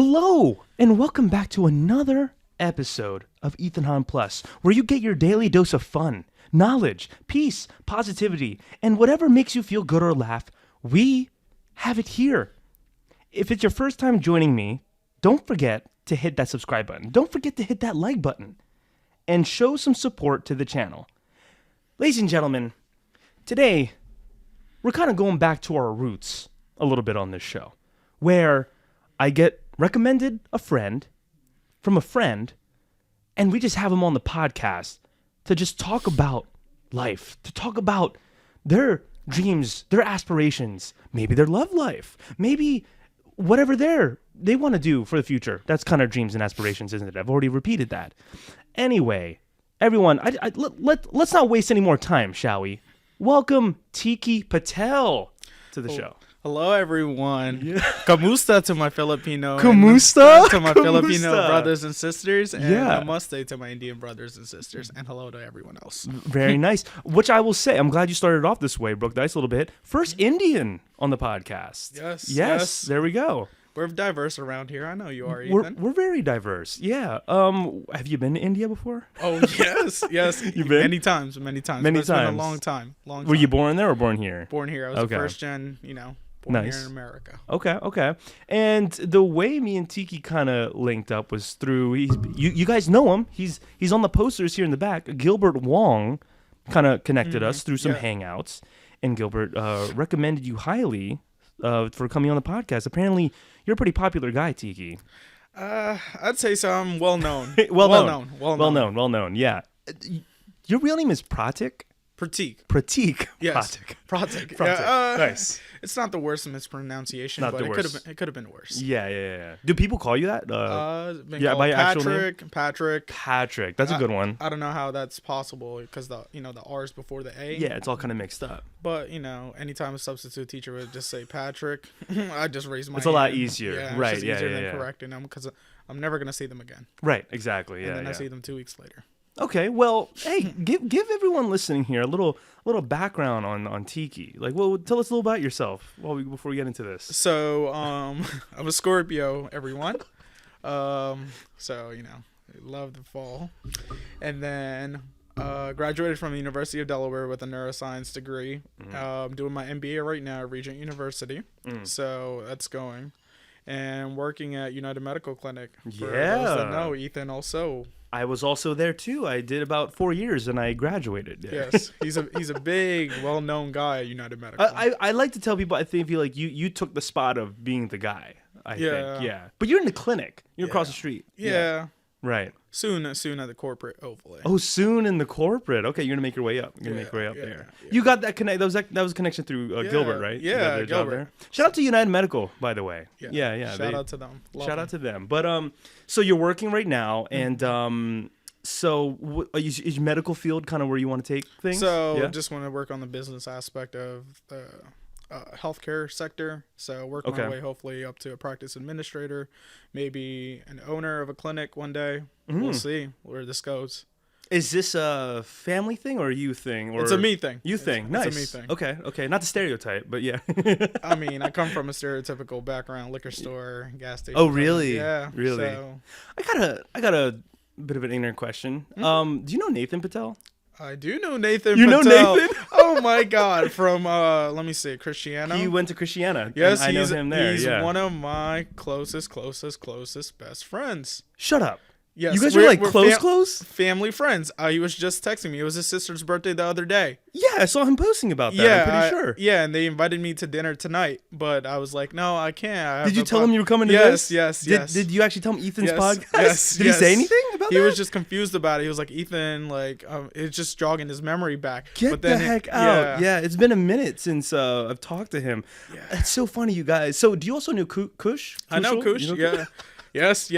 Hello, and welcome back to another episode of Ethan Hahn Plus, where you get your daily dose of fun, knowledge, peace, positivity, and whatever makes you feel good or laugh, we have it here. If it's your first time joining me, don't forget to hit that subscribe button. Don't forget to hit that like button and show some support to the channel. Ladies and gentlemen, today we're kind of going back to our roots a little bit on this show, where I get recommended a friend from a friend, and we just have them on the podcast to just talk about life, to talk about their dreams, their aspirations, maybe their love life, maybe whatever they want to do for the future. That's kind of dreams and aspirations, isn't it? I've already repeated that. Anyway, everyone, let's not waste any more time, shall we? Welcome Tiki Patel to the show. Hello, everyone. Yeah. Kamusta to my Filipino. Kamusta? To my Filipino brothers and sisters. And namaste to my Indian brothers and sisters. And hello to everyone else. Very nice. Which I will say, I'm glad you started off this way, broke the ice a little bit. First Indian on the podcast. Yes. There we go. We're diverse around here. I know you are, Ethan. We're very diverse. Yeah. Have you been to India before? Oh, yes. You've been? Many times. It's been a long time. Were you born there or born here? Born here. I was the first gen, born here in America. Okay. And the way me and Tiki kind of linked up was through, you guys know him. He's on the posters here in the back. Gilbert Wong kind of connected us through some hangouts. And Gilbert recommended you highly for coming on the podcast. Apparently, you're a pretty popular guy, Tiki. I'd say so. I'm well known. Well known. Yeah. Your real name is Pratik? Pratik. Yes. Pratik. Nice. It's not the worst mispronunciation, but it could have been worse. Yeah. Do people call you that? By your actual name? Patrick. That's a good one. I don't know how that's possible because the R's before the A. Yeah, it's all kind of mixed up. But anytime a substitute teacher would just say Patrick, I just raise my hand. It's a lot easier. Yeah, right. It's just easier than correcting them because I'm never gonna see them again. Right. Exactly. And then I see them 2 weeks later. Okay, well, hey, give everyone listening here a little background on Tiki. Like, well, tell us a little about yourself before we get into this. So, I'm a Scorpio, everyone. I love the fall. And then graduated from the University of Delaware with a neuroscience degree. Doing my MBA right now at Regent University. So that's going. And working at United Medical Clinic. For those that know, Ethan also. I was also there too. I did about 4 years and I graduated. Yeah. Yes, he's a big, well-known guy at United Medical. I like to tell people I feel like you took the spot of being the guy. I think. Yeah. But you're in the clinic. You're across the street. Yeah. Right. Soon at the corporate, hopefully. Oh, soon in the corporate. Okay, you're gonna make your way up. There. Yeah. You got that connect. That was a connection through Gilbert, right? Yeah, Gilbert. Shout out to United Medical, by the way. Yeah. Shout out to them. Shout out to them. But so you're working right now, and so is medical field kind of where you want to take things? So just want to work on the business aspect of the healthcare sector. So work my way hopefully up to a practice administrator, maybe an owner of a clinic one day. We'll see where this goes. Is this a family thing or a you thing? Or it's a me thing. You thing. Nice. It's a me thing. Okay. Not the stereotype, but yeah. I mean, I come from a stereotypical background, liquor store, gas station. Oh, really? Yeah. Really? So. I got a bit of an ignorant question. Do you know Nathan Patel? I do know Nathan Patel. You know Nathan? Oh my God. From, let me see, Christiana. He went to Christiana. Yes, I know him there. He's one of my closest best friends. Shut up. Yes, you guys are like close? Family friends. He was just texting me. It was his sister's birthday the other day. Yeah, I saw him posting about that. I'm pretty sure. Yeah, and they invited me to dinner tonight, but I was like, no, I can't. Did you tell him you were coming to this? Yes. Did you actually tell him Ethan's podcast? Yes. Did he say anything about that? He was just confused about it. He was like, Ethan, it's just jogging his memory back. Get the heck out. Yeah, it's been a minute since I've talked to him. Yeah. It's so funny, you guys. So do you also know Kush? I know Kush, yeah. Yes.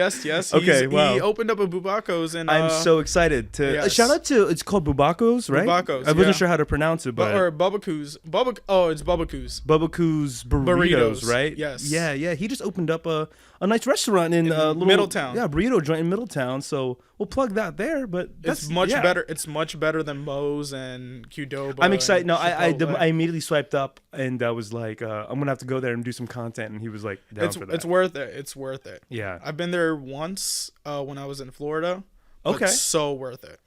Okay, wow. He opened up a Bubaco's, and I'm so excited to shout out to. It's called Bubaco's, right? Bubaco's. I wasn't sure how to pronounce it, but or Bubaco's. It's Bubaco's. Bubaco's burritos, right? Yes. Yeah. He just opened up a nice restaurant in little Middletown. Yeah, burrito joint in Middletown. So we'll plug that there. But it's much better. It's much better than Moe's and Qdoba. I'm excited. No, Chipotle. I immediately swiped up and I was like, I'm gonna have to go there and do some content. And he was like, down for that. It's worth it. It's worth it. Yeah, I've been there once when I was in Florida. Okay, so worth it.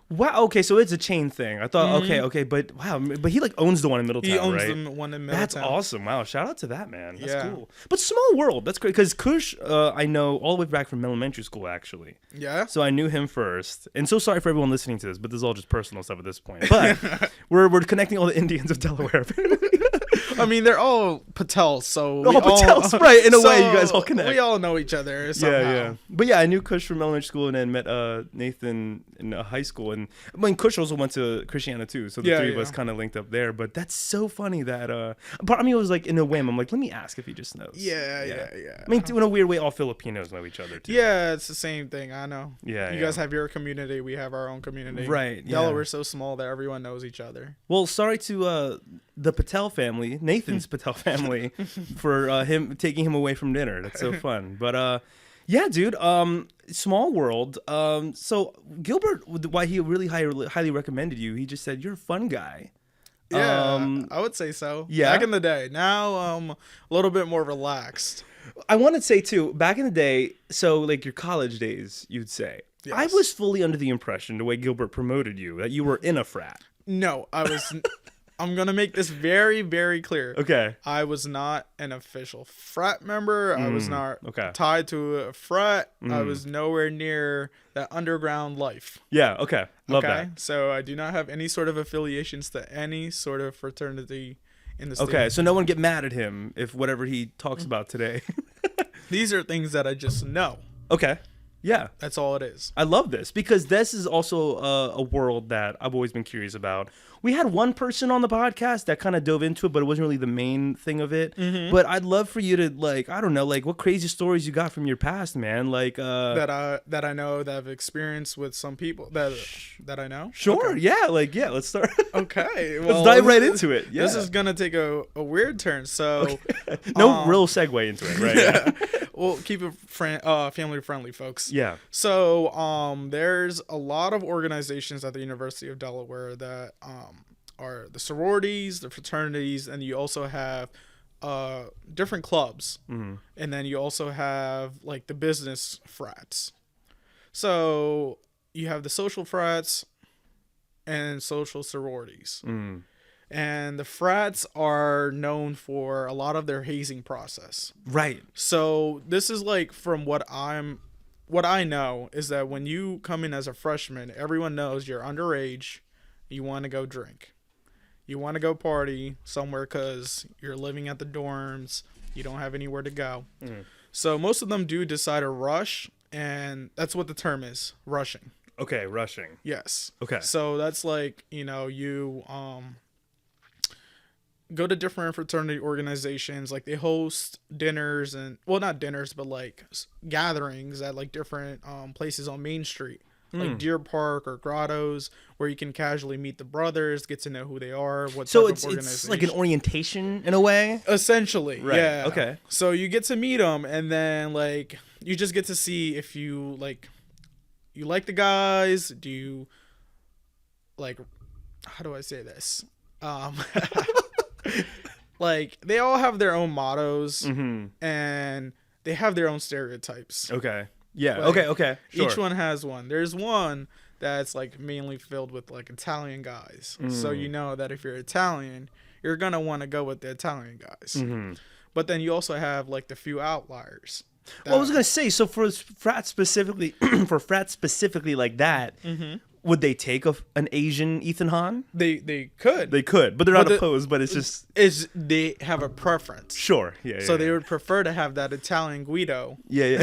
Wow. Okay, so it's a chain thing. I thought, okay, but wow, but he like owns the one in Middletown, He owns right? the one in Middletown. That's awesome. Wow, shout out to that man. That's Yeah. cool. But small world. That's great because Kush, I know all the way back from elementary school actually. Yeah. So I knew him first. And so sorry for everyone listening to this, but this is all just personal stuff at this point. But we're connecting all the Indians of Delaware. I mean, they're all Patels, so All Patels, right? In a way, you guys all connect. We all know each other somehow. Yeah. But yeah, I knew Kush from elementary school and then met Nathan in high school. And I mean, Kush also went to Christiana too, so the three of us kind of linked up there. But that's so funny that part of me was like in a whim. I'm like, let me ask if he just knows. Yeah. I mean, in a weird way, all Filipinos know each other too. Yeah, it's the same thing. I know. Yeah. You guys have your community. We have our own community. Right. Yeah. Delaware's so small that everyone knows each other. Well, sorry to the Patel family, Nathan's Patel family, for him taking him away from dinner. That's so fun. But yeah, dude. Small world. So Gilbert, why he really highly recommended you? He just said you're a fun guy. Yeah, I would say so. Yeah. Back in the day. Now, a little bit more relaxed. I want to say too, back in the day, so like your college days, you'd say. Yes. I was fully under the impression, the way Gilbert promoted you, that you were in a frat. No, I was. I'm gonna make this very, very clear. Okay. I was not an official frat member. I was not tied to a frat. I was nowhere near that underground life. Yeah. Okay. Love that. So I do not have any sort of affiliations to any sort of fraternity in the state. Okay. So no one get mad at him if whatever he talks about today. These are things that I just know. Okay. Yeah. That's all it is. I love this because this is also a world that I've always been curious about. We had one person on the podcast that kind of dove into it, but it wasn't really the main thing of it. But I'd love for you to, like, I don't know, like what crazy stories you got from your past, man. Like that I know, that I've experienced with some people that I know. Sure. Okay. Yeah. Like, yeah, let's start. Okay. Well, let's dive right into it. Yeah. This is going to take a weird turn. So no real segue into it, right? Yeah. We'll keep it family friendly, folks. Yeah. So there's a lot of organizations at the University of Delaware that are the sororities, the fraternities, and you also have different clubs. And then you also have like the business frats. So you have the social frats and social sororities. And the frats are known for a lot of their hazing process. Right. So this is like from what I know is that when you come in as a freshman, everyone knows you're underage. You want to go drink. You want to go party somewhere because you're living at the dorms. You don't have anywhere to go. So most of them do decide to rush, and that's what the term is, rushing. Okay, rushing. Yes. Okay. So that's like, you go to different fraternity organizations, like they host dinners and, well, not dinners, but like gatherings at like different places on Main Street, like Deer Park or Grottos, where you can casually meet the brothers, get to know who they are, what type of organization. It's like an orientation in a way? Essentially, right. Yeah. Okay. So you get to meet them, and then like you just get to see if you like the guys. Do you like, how do I say this? Like they all have their own mottos and they have their own stereotypes. Okay. Yeah. Like, okay. Sure. Each one has one. There's one that's like mainly filled with like Italian guys. So you know that if you're Italian, you're going to want to go with the Italian guys. But then you also have like the few outliers. Well, I was going to say, so for frat specifically, like that, would they take an Asian Ethan Hahn? They could. They could, but they're not opposed, but it's just... They have a preference. Sure, yeah. So they would prefer to have that Italian Guido. Yeah.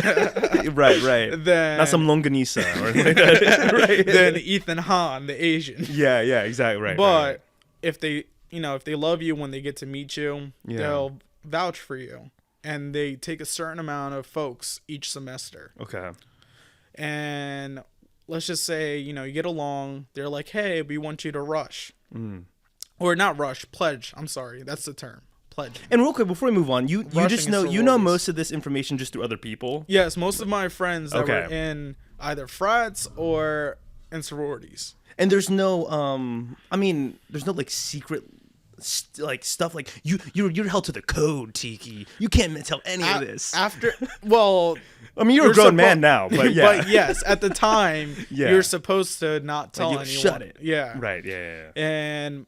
right. Then, not some longanisa or anything like that. Right. Then Ethan Hahn, the Asian. Yeah, exactly, right. But if they love you when they get to meet you, they'll vouch for you. And they take a certain amount of folks each semester. Okay. And let's just say, you get along. They're like, hey, we want you to rush. Or not rush, pledge. I'm sorry. That's the term. pledging. And real quick, before we move on, you just know sororities. most of this information just through other people. Yes, most of my friends that Okay. were in either frats or in sororities. And there's no, there's no like secret, like stuff like you're held to the code, Tiki. You can't tell any of this. Well, I mean, you're a grown man now, but yeah. But yes, at the time, Yeah. you're supposed to not tell Like, anyone. shut it. Yeah. Right. Yeah. And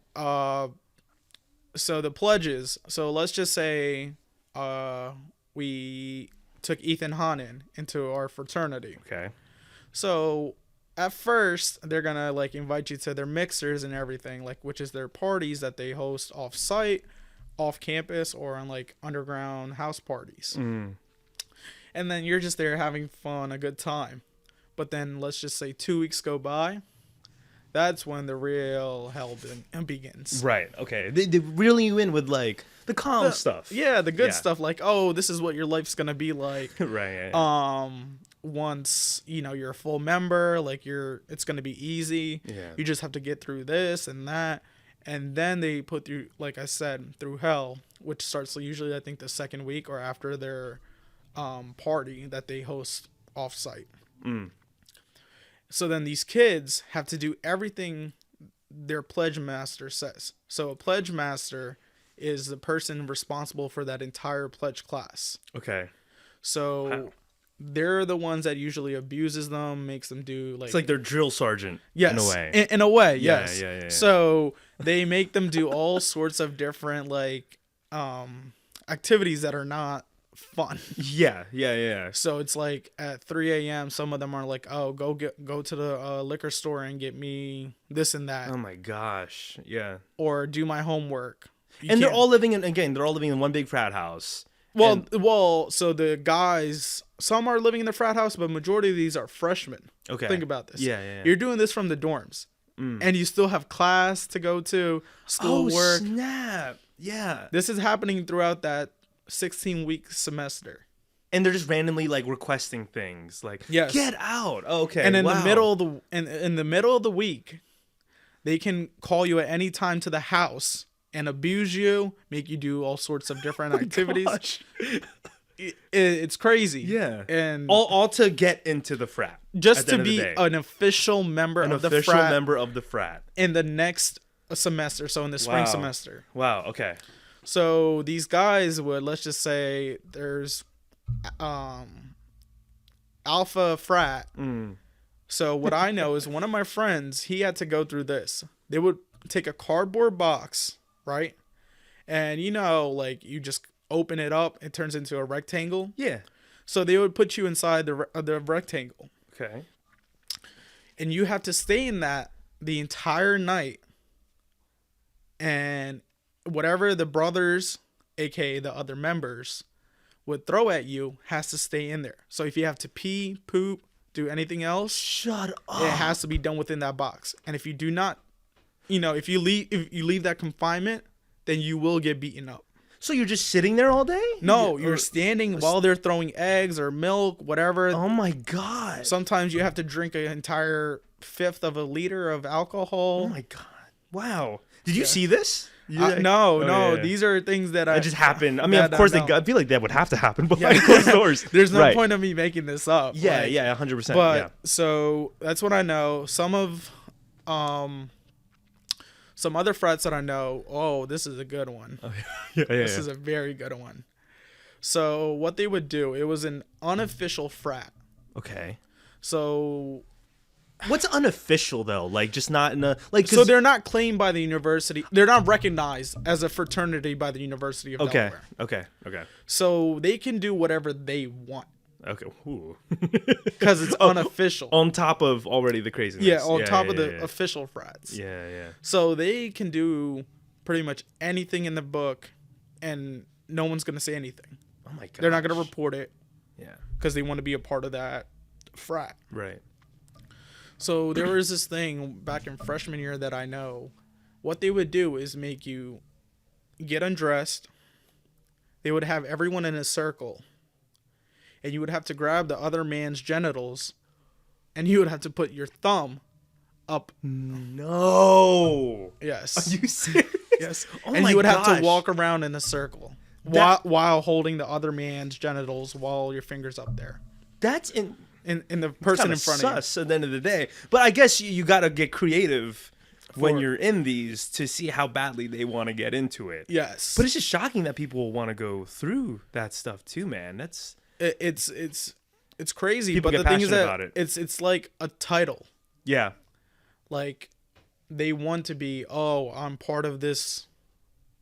so the pledges. So let's just say we took Ethan Hahn into our fraternity. Okay. So at first, they're gonna like invite you to their mixers and everything, like which is their parties that they host off site, off campus, or on like underground house parties. And then you're just there having fun, a good time. But then let's just say 2 weeks go by. That's when the real hell begins. Right. Okay. They reel you in with like the calm stuff. Yeah, the good stuff. Like, oh, this is what your life's gonna be like. Right. Yeah. Once you're a full member, like it's gonna be easy. Yeah. You just have to get through this and that, and then they put you, like I said, through hell, which starts usually I think the second week or after their party that they host off site. So then these kids have to do everything their pledge master says. So a pledge master is the person responsible for that entire pledge class. Okay. So they're the ones that usually abuses them, makes them do like... It's like their drill sergeant, yes, in a way. In a way, Yeah, yes. yeah. So they make them do all sorts of different like activities that are not fun. Yeah. So it's like at 3 a.m. some of them are like, oh, go to the liquor store and get me this and that. Oh my gosh. Yeah. Or do my homework. They're all living in one big frat house. Well, so the guys, some are living in the frat house, but majority of these are freshmen. Okay. Think about this. Yeah. You're doing this from the dorms. And you still have class to go to, school work. Snap. Yeah. This is happening throughout that 16-week semester. And they're just randomly like requesting things like, yes, get out. Oh, okay. And in the middle of in the middle of the week, they can call you at any time to the house and abuse you, make you do all sorts of different activities. It's crazy. Yeah. And all to get into the frat. Just to be an official member of the frat. An official member of the frat. In the next semester, so in the spring semester. Wow, okay. So these guys would, let's just say there's alpha frat. So what I know is one of my friends, he had to go through this. They would take a cardboard box, right? And like you just open it up, it turns into a rectangle. Yeah. So they would put you inside the rectangle. Okay. And you have to stay in that the entire night. And whatever the brothers, aka the other members, would throw at you has to stay in there. So if you have to pee, poop, do anything else, shut up. It has to be done within that box. And if you do not, if you leave that confinement, then you will get beaten up. So you're just sitting there all day? No, you're standing while they're throwing eggs or milk, whatever. Oh my God. Sometimes you have to drink an entire fifth of a liter of alcohol. Oh my God. Wow. Did you see this? No. Yeah. These are things that just happened. I mean, of course, I feel like that would have to happen behind closed doors. There's no point of me making this up. Yeah, 100%. But so that's what I know. Some of some other frats that I know, oh, this is a good one. Oh, yeah. This is a very good one. So what they would do, it was an unofficial frat. Okay. So what's unofficial though? Like just not in a like. So they're not claimed by the university. They're not recognized as a fraternity by the University of Delaware. Okay. So they can do whatever they want. Okay. Because it's unofficial. On top of already the craziness. Yeah, on top of the official frats. Yeah. So they can do pretty much anything in the book, and no one's gonna say anything. Oh my God. They're not gonna report it. Yeah. Because they want to be a part of that frat. Right. So there was this thing back in freshman year that I know. What they would do is make you get undressed. They would have everyone in a circle. And you would have to grab the other man's genitals. And you would have to put your thumb up. No. Yes. Are you serious? Yes. Oh And my you would have gosh. to walk around in a circle That- while holding the other man's genitals while your finger's up there. That's in In the person in front of you. sus at the end of the day. But I guess you got to get creative when For- you're in these to see how badly they want to get into it. Yes. But it's just shocking that people will want to go through that stuff too, man. That's It's crazy. People but get the thing is passionate that about it. it's like a title. yeah. Like they want to be, oh, I'm part of this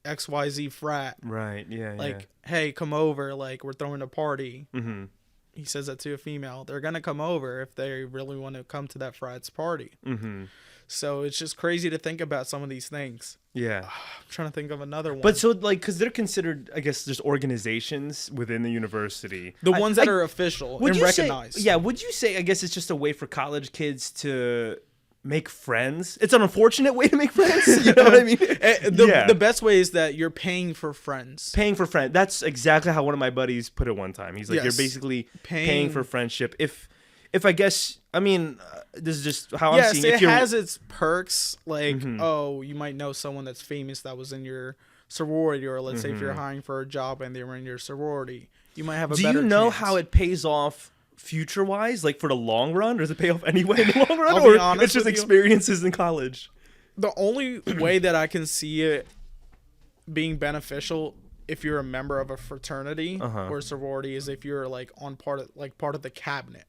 XYZ frat. Right. Yeah. Like, hey, come over. Like, we're throwing a party. Mm-hmm. He says that to a female. They're going to come over if they really want to come to that frat's party. Mm-hmm. So it's just crazy to think about some of these things. Yeah. I'm trying to think of another one. But so like, because they're considered, I guess, there's organizations within the university. The ones that are official and recognized. Would you say, I guess it's just a way for college kids to make friends? It's an unfortunate way to make friends. You know what I mean? The best way is that you're paying for friends. Paying for friends. That's exactly how one of my buddies put it one time. He's like, Yes. you're basically paying Paying for friendship. If I guess, I mean, this is just how I'm Yes, seeing it has its perks. Like, oh, you might know someone that's famous that was in your sorority, or let's say if you're hiring for a job and they were in your sorority, you might have a Do better you know chance. how it pays off future wise, like for the long run, or does it pay off anyway in the long run, I'll or be honest it's just with you. experiences in college? The only way that I can see it being beneficial if you're a member of a fraternity or sorority is if you're like part of the cabinet.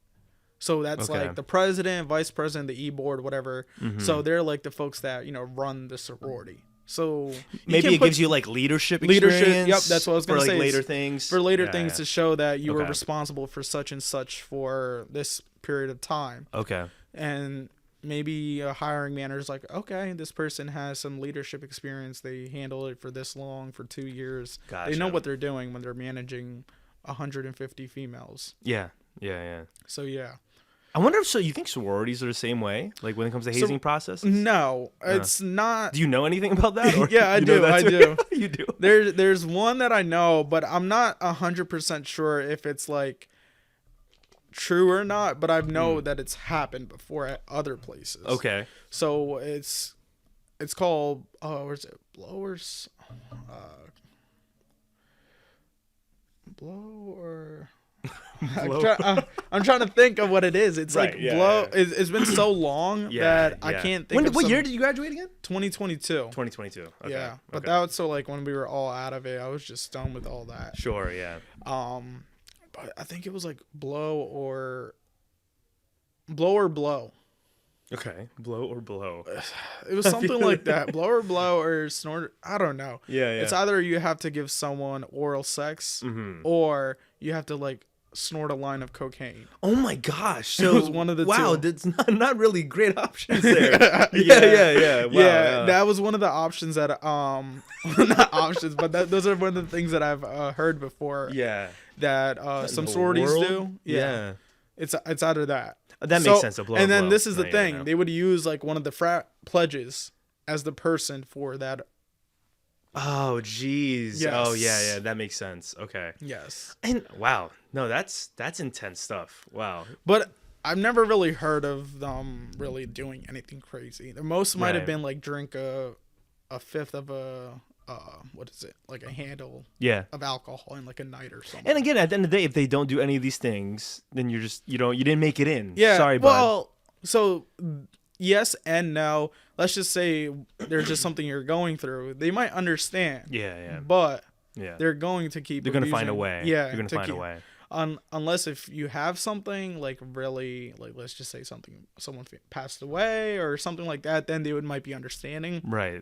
So that's Okay. like the president, vice president, the e-board, whatever. So they're like the folks that, run the sorority. So Maybe it gives you like leadership experience. Yep, that's what I was gonna for, like, say. later It's things. for later Yeah, things yeah. to show that you were Okay. responsible for such and such for this period of time. Okay. And maybe a hiring manager's like, okay, this person has some leadership experience. They handled it for this long, for 2 years. Gotcha. They know what they're doing when they're managing 150 females. Yeah. Yeah. Yeah. So yeah. I wonder if so. You think sororities are the same way, like when it comes to hazing process? No, it's not. Do you know anything about that? Or Yeah, I you know do, that I too? do. You do. There's one that I know, but I'm not 100% sure if it's like true or not, but I know that it's happened before at other places. Okay. So it's called where's it? Blowers blower. I'm trying to think of what it is. It's Right, like yeah, blow. yeah. It's been so long that I can't think of What some- year did you graduate again? 2022. 2022. Okay. Yeah, but okay. that was so like when we were all out of it, I was just done with all that. Sure, yeah. But I think it was like blow or blow. Okay. Blow or blow. It was something like that. Blow or snort. I don't know. Yeah, yeah. It's either you have to give someone oral sex Mhm. or you have to like snort a line of cocaine. Oh my gosh. So was one of the wow, two. that's not really great options there. Yeah. yeah. Wow, Yeah, that was one of the options that not options, but those are one of the things that I've heard before. yeah. That some The sororities world? do. Yeah. It's either that. That makes sense. A blow. And then blow. this is the Yeah, thing. yeah. They would use like one of the frat pledges as the person for that. Oh, jeez. Yes. Oh, yeah. That makes sense. Okay. Yes. And wow, no, that's intense stuff. Wow. But I've never really heard of them really doing anything crazy. The most might have Right. been like drink a fifth of a what is it, like a handle Yeah. of alcohol in like a night or something. And again, at the end of the day, if they don't do any of these things, then you're just you didn't make it in. Yeah. Sorry, bud. Well, so yes and no. Let's just say there's just something you're going through. They might understand. Yeah. But Yeah. they're going to keep. They're gonna find a abusing- way. Yeah. They're gonna to find a keep- way. Unless if you have something like really like, let's just say someone passed away or something like that, then they might be understanding. Right.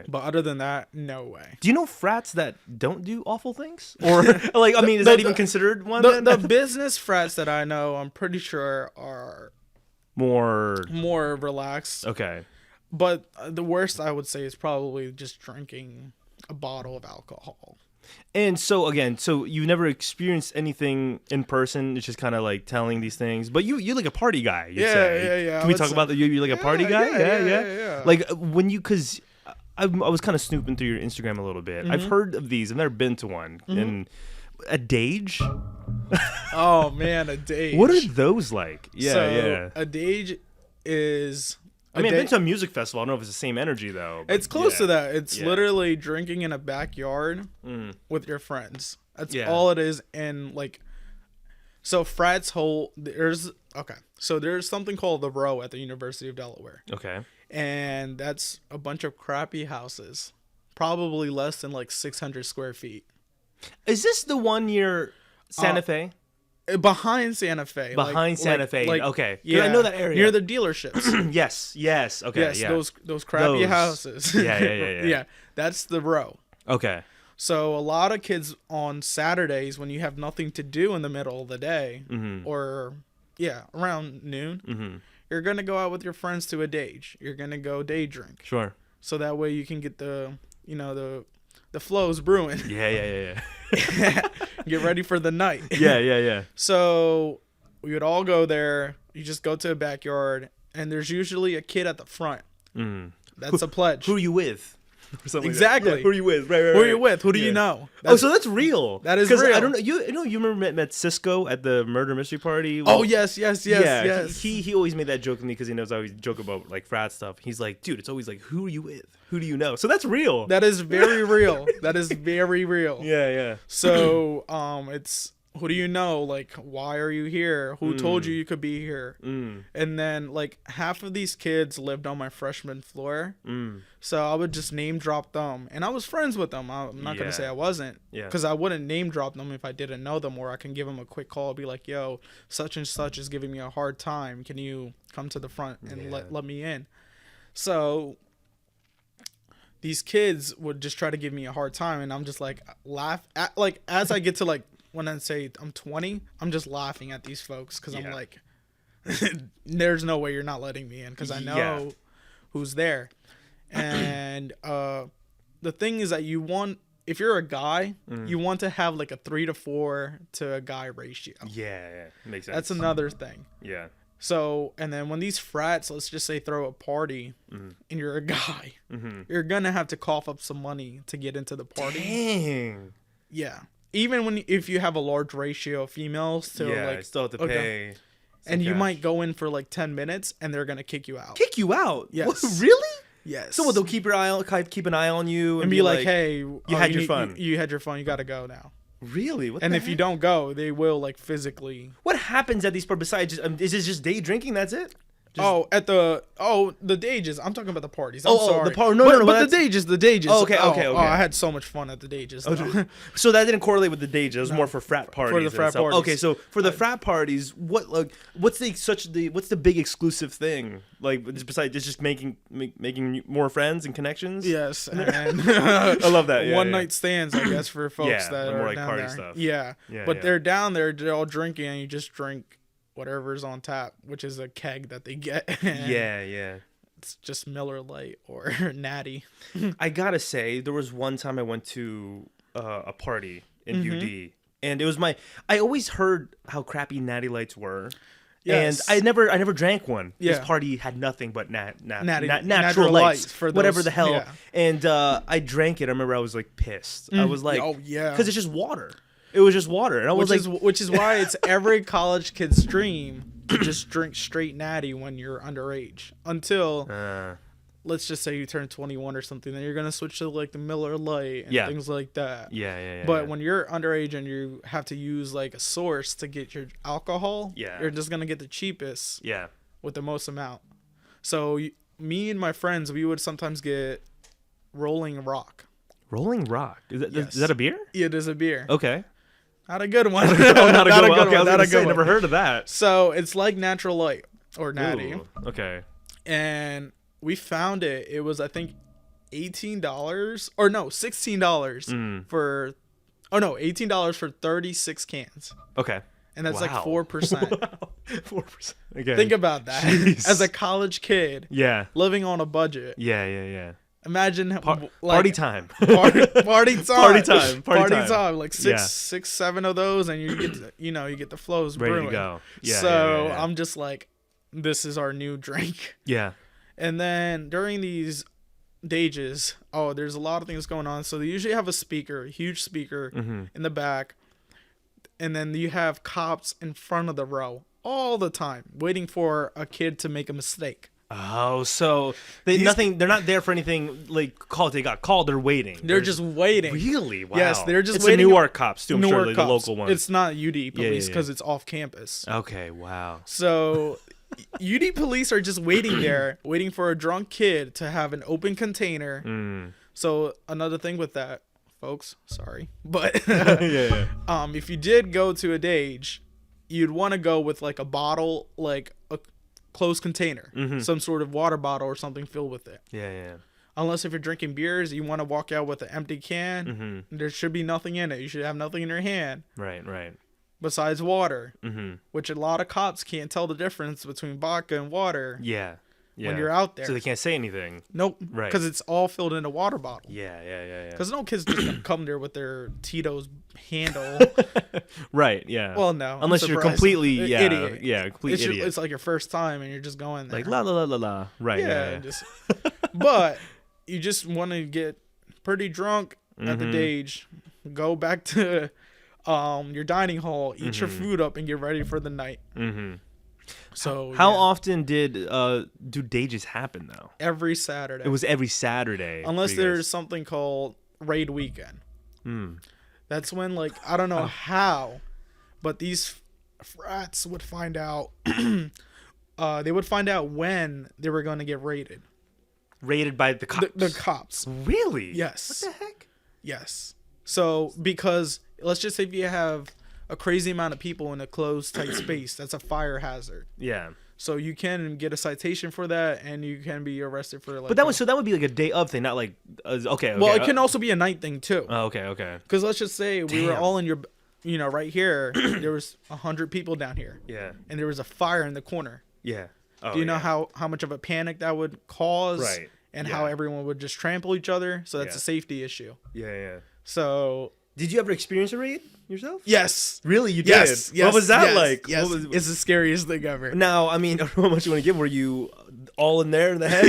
But other than that, no way. Do you know frats that don't do awful things? Or like, I mean, is that even considered one? The then? business frats that I know, I'm pretty sure are More. more relaxed. Okay. But the worst I would say is probably just drinking a bottle of alcohol. And so again, so you never experienced anything in person. It's just kind of like telling these things. But you're like a party guy. You'd say. Yeah. Can we talk about that? You're like a party guy? Yeah. Like when you, because I was kind of snooping through your Instagram a little bit. I've heard of these. I've never been to one. And a dage. Oh man, a dage. What are those like? Yeah, So, yeah. A dage is I mean, I've been to a music festival. I don't know if it's the same energy though. It's close to that. It's Yeah. literally drinking in a backyard with your friends. That's all it is. And like, so Frat's there's something called the Row at the University of Delaware. Okay. And that's a bunch of crappy houses, probably less than like 600 square feet. Is this the one near Santa Fe? Behind Santa Fe. Behind Santa Fe. Okay. Yeah, I know that area. Near the dealerships. Yes. Okay. Yes, yeah. those crappy houses. Yeah. Yeah, that's the Row. Okay. So a lot of kids on Saturdays, when you have nothing to do in the middle of the day, or around noon, you're gonna go out with your friends to a dage. You're gonna go day drink. Sure. So that way you can get the flows brewing. Yeah. Get ready for the night. Yeah. So we would all go there. You just go to a backyard, and there's usually a kid at the front. That's a pledge. Who are you with? Exactly. Yeah, who are you with? Right. Who are you with? Who do you know? So that's real. That is real. I don't know. You remember met Cisco at the murder mystery party? Oh yes. He always made that joke with me because he knows I always joke about like frat stuff. He's like, dude, it's always like, who are you with? Who do you know? So that's real. That is very real. That is very real. Yeah. So it's who do you know? Like, why are you here? Who told you could be here? And then like half of these kids lived on my freshman floor. So I would just name drop them, and I was friends with them. I'm not gonna say I wasn't, because I wouldn't name drop them if I didn't know them, or I can give them a quick call, be like, "Yo, such and such is giving me a hard time. Can you come to the front and let me in?" So these kids would just try to give me a hard time, and I'm just like as I get to like when I say I'm 20, I'm just laughing at these folks because I'm like, there's no way you're not letting me in because I know who's there. And the thing is that if you're a guy, you want to have like a 3 to 4 to a guy ratio. Yeah, makes sense. That's another thing. Yeah. So, and then when these frats, let's just say throw a party and you're a guy, you're going to have to cough up some money to get into the party. Dang. Yeah. Even if you have a large ratio of females to I still have to pay. And you might go in for like 10 minutes and they're going to kick you out. Kick you out? Yes. What, really? Yes. So they'll keep an eye on you and be like, hey, you had your fun. You had your fun. You got to go now. Really? What and the if heck? you don't go, they will like physically. What happens at these parties besides is it just day drinking? That's it? The dages. I'm talking about the parties. I'm sorry. But the dages. Okay. I had so much fun at the dages. So that didn't correlate with the dages. It was more for frat parties. For the frat parties. Okay, so for the frat parties, what's the big exclusive thing? Like besides just making more friends and connections? Yes, and I love that. One night stands, I guess, for folks that more are like down party there. stuff. But they're down there, they're all drinking, and you just drink whatever's on tap, which is a keg that they get. Yeah. It's just Miller Lite or Natty. I gotta say, there was one time I went to a party in UD, and it was I always heard how crappy Natty Lights were. Yes. And I never drank one. This party had nothing but natural lights for those, whatever the hell. Yeah. And I drank it. I remember I was like pissed. I was like, because it's just water. It was just water, and I was which is why it's every college kid's dream to just drink straight Natty when you're underage until let's just say you turn 21 or something. Then you're gonna switch to like the Miller Lite and things like that. Yeah. But when you're underage and you have to use like a source to get your alcohol, you're just gonna get the cheapest. With the most amount. So me and my friends, we would sometimes get Rolling Rock. Rolling Rock? Is that a beer? Yeah, it is a beer. Okay. Not a good one. Not a good one. Okay, Not a good one. Never heard of that. So it's like Natural Light or Natty. Ooh, okay. And we found it. It was, I think, $18 or no, $16 for. Oh no, $18 for 36 cans. Okay. And that's like 4%. Wow. 4%. Okay. Think about that. Jeez. As a college kid. Yeah. Living on a budget. Yeah. Imagine party time. Party time. Party time. Like six, 7 of those, and you get you get the flows ready brewing. to go. Yeah. So I'm just like, this is our new drink. Yeah. And then during these dages, there's a lot of things going on. So they usually have a huge speaker in the back, and then you have cops in front of the row all the time, waiting for a kid to make a mistake. Oh, so they're not there for anything like called. They got called. They're waiting. They're just waiting. Really? Wow. Yes, they're just it's waiting. It's Newark cops too. I'm sure, Newark like, cops. The local ones. It's not UD police because it's off campus. Okay. Wow. So UD police are just waiting there, waiting for a drunk kid to have an open container. So another thing with that, folks, sorry, but if you did go to a Dage, you'd want to go with like a bottle, like a closed container, some sort of water bottle or something filled with it. Yeah. Unless if you're drinking beers, you want to walk out with an empty can. There should be nothing in it. You should have nothing in your hand. Right. Besides water, which a lot of cops can't tell the difference between vodka and water. Yeah. When you're out there, so they can't say anything. Nope. Right. Because it's all filled in a water bottle. Yeah. Because no kid's just gonna come there with their Tito's handle. Right. Yeah. Well, no. Unless you're completely idiot. Yeah. Complete idiot. It's like your first time and you're just going there. Like la la la la la. Right. Yeah. But you just want to get pretty drunk at the Dage, go back to your dining hall, eat your food up, and get ready for the night. So how often did do Dages happen though? Every Saturday. It was every Saturday. Unless there's something called raid weekend. That's when, like, I don't know how, but these frats would find out. They would find out when they were going to get raided. Raided by the cops. The cops. Really? Yes. What the heck? Yes. So because let's just say if you have a crazy amount of people in a closed tight space, that's a fire hazard. Yeah. So you can get a citation for that, and you can be arrested for like. But that would be like a day of thing, not like okay. Well, it can also be a night thing too. Oh, okay. Because let's just say we were all in your, right here. There was 100 people down here. Yeah. And there was a fire in the corner. Yeah. Oh, do you know how much of a panic that would cause? Right. And how everyone would just trample each other. So that's a safety issue. Yeah. So. Did you ever experience a raid yourself? Yes. Really? You did? Yes. What was that like? Yes. It's the scariest thing ever. Now, I mean, I don't know how much you want to give. Were you all in there in the head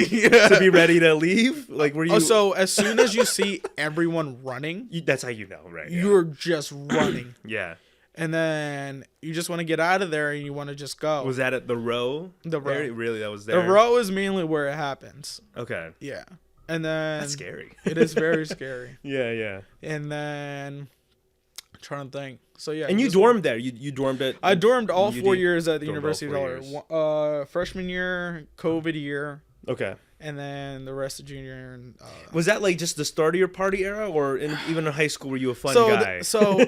to be ready to leave? Like, were you? So as soon as you see everyone running, that's how you know, right? You're just running. Yeah. And then you just want to get out of there and you want to just go. Was that at the row? The row. Really? That was there? The row is mainly where it happens. Okay. Yeah. And then. That's scary. It is very scary. Yeah. And then. I'm trying to think. So, yeah. And you dormed there? You dormed at. I dormed all 4 years at the University of Delaware. Freshman year, COVID year. Okay. And then the rest of junior. And, was that like just the start of your party era, or even in high school were you a fun guy? So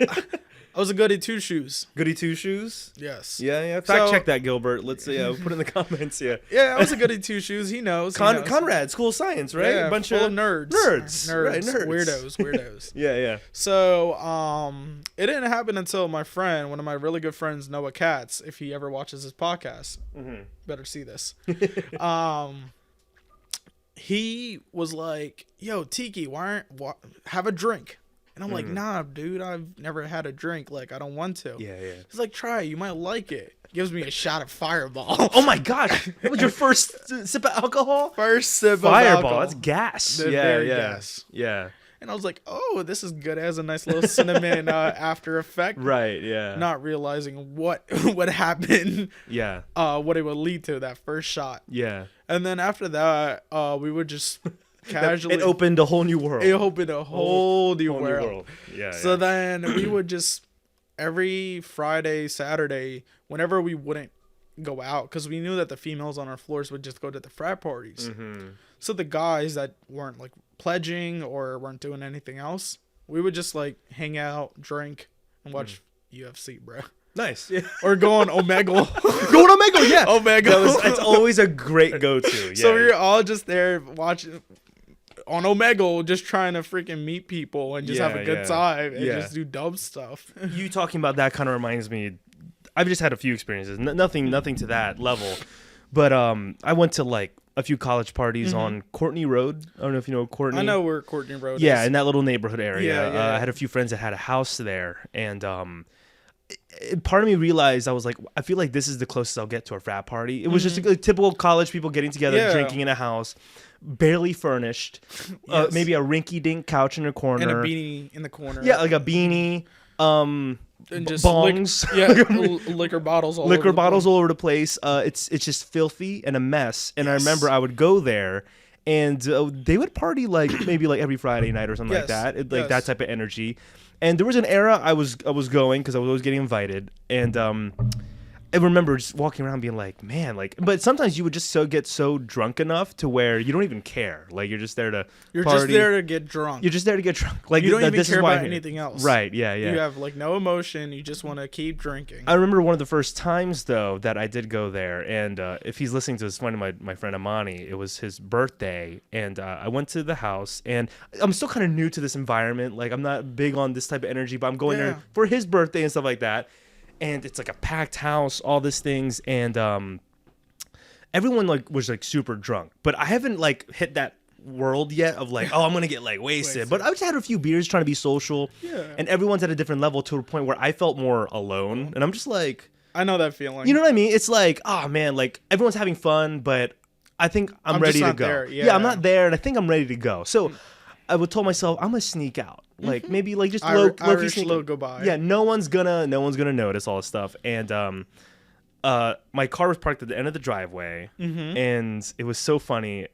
I was a goody two shoes. Goody two shoes? Yes. Yeah. Fact check that, Gilbert. Let's put it in the comments. Yeah. Yeah, I was a goody two shoes. He knows. Conrad, School of Science, right? Yeah, a bunch full of nerds. Right, nerds. Weirdos. Yeah. So it didn't happen until my friend, one of my really good friends, Noah Katz, if he ever watches his podcast, better see this. He was like, "Yo, Tiki, have a drink?" And I'm like, "Nah, dude, I've never had a drink. Like, I don't want to." Yeah. He's like, "Try it. You might like it." Gives me a shot of Fireball. Oh my gosh, that was your first sip of alcohol? First sip of Fireball. alcohol. That's gas. Gas. Yeah. And I was like, "Oh, this is good." It has a nice little cinnamon after effect. Right. Yeah. Not realizing what happened. Yeah. What it would lead to, that first shot. Yeah. And then after that, we would just casually. It opened a whole new world. It opened a whole new world. Yeah. So then we would just every Friday, Saturday, whenever we wouldn't go out, because we knew that the females on our floors would just go to the frat parties. So the guys that weren't like pledging or weren't doing anything else, we would just like hang out, drink, and watch UFC, bro. Nice. Yeah. Or go on Omegle. Go on Omegle, yeah. Omegle. That's always a great go-to. Yeah. So we were all just there watching on Omegle, just trying to freaking meet people and just have a good time and just do dumb stuff. You talking about that kind of reminds me. I've just had a few experiences. Nothing to that level. But I went to like a few college parties on Courtney Road. I don't know if you know Courtney. I know where Courtney Road is. Yeah, in that little neighborhood area. Yeah. I had a few friends that had a house there, and part of me realized, I was like, I feel like this is the closest I'll get to a frat party. It was just a typical college people getting together, drinking in a house, barely furnished, maybe a rinky-dink couch in a corner. And a beanie in the corner. Yeah, like a beanie. And just bongs, liquor bottles all liquor over bottles all over the place. It's just filthy and a mess. And I remember I would go there, and they would party like maybe like every Friday night or something like that, that type of energy. And there was an era I was going because I was always getting invited, and I remember just walking around being like, man, like, but sometimes you would just get so drunk enough to where you don't even care. Like, you're just there to You're party. just there to get drunk. You're just there to get drunk. Like, you don't even this care is why about anything else. Right, yeah. You have, like, no emotion. You just want to keep drinking. I remember one of the first times, though, that I did go there, and if he's listening to this, one of my friend Amani, it was his birthday, and I went to the house, and I'm still kind of new to this environment. Like, I'm not big on this type of energy, but I'm going there for his birthday and stuff like that. And it's like a packed house, all these things, and everyone like was like super drunk. But I haven't like hit that world yet of like, oh, I'm gonna get like wasted. But I just had a few beers trying to be social, and everyone's at a different level to a point where I felt more alone. And I'm just like, I know that feeling. You know what I mean? It's like, oh man, like everyone's having fun, but I think I'm ready to go. There. Yeah, I'm not there, and I think I'm ready to go. So I would tell myself I'm gonna sneak out. Like maybe like just low-key sneak. Go by. Yeah, no one's gonna notice all this stuff. And my car was parked at the end of the driveway, and it was so funny.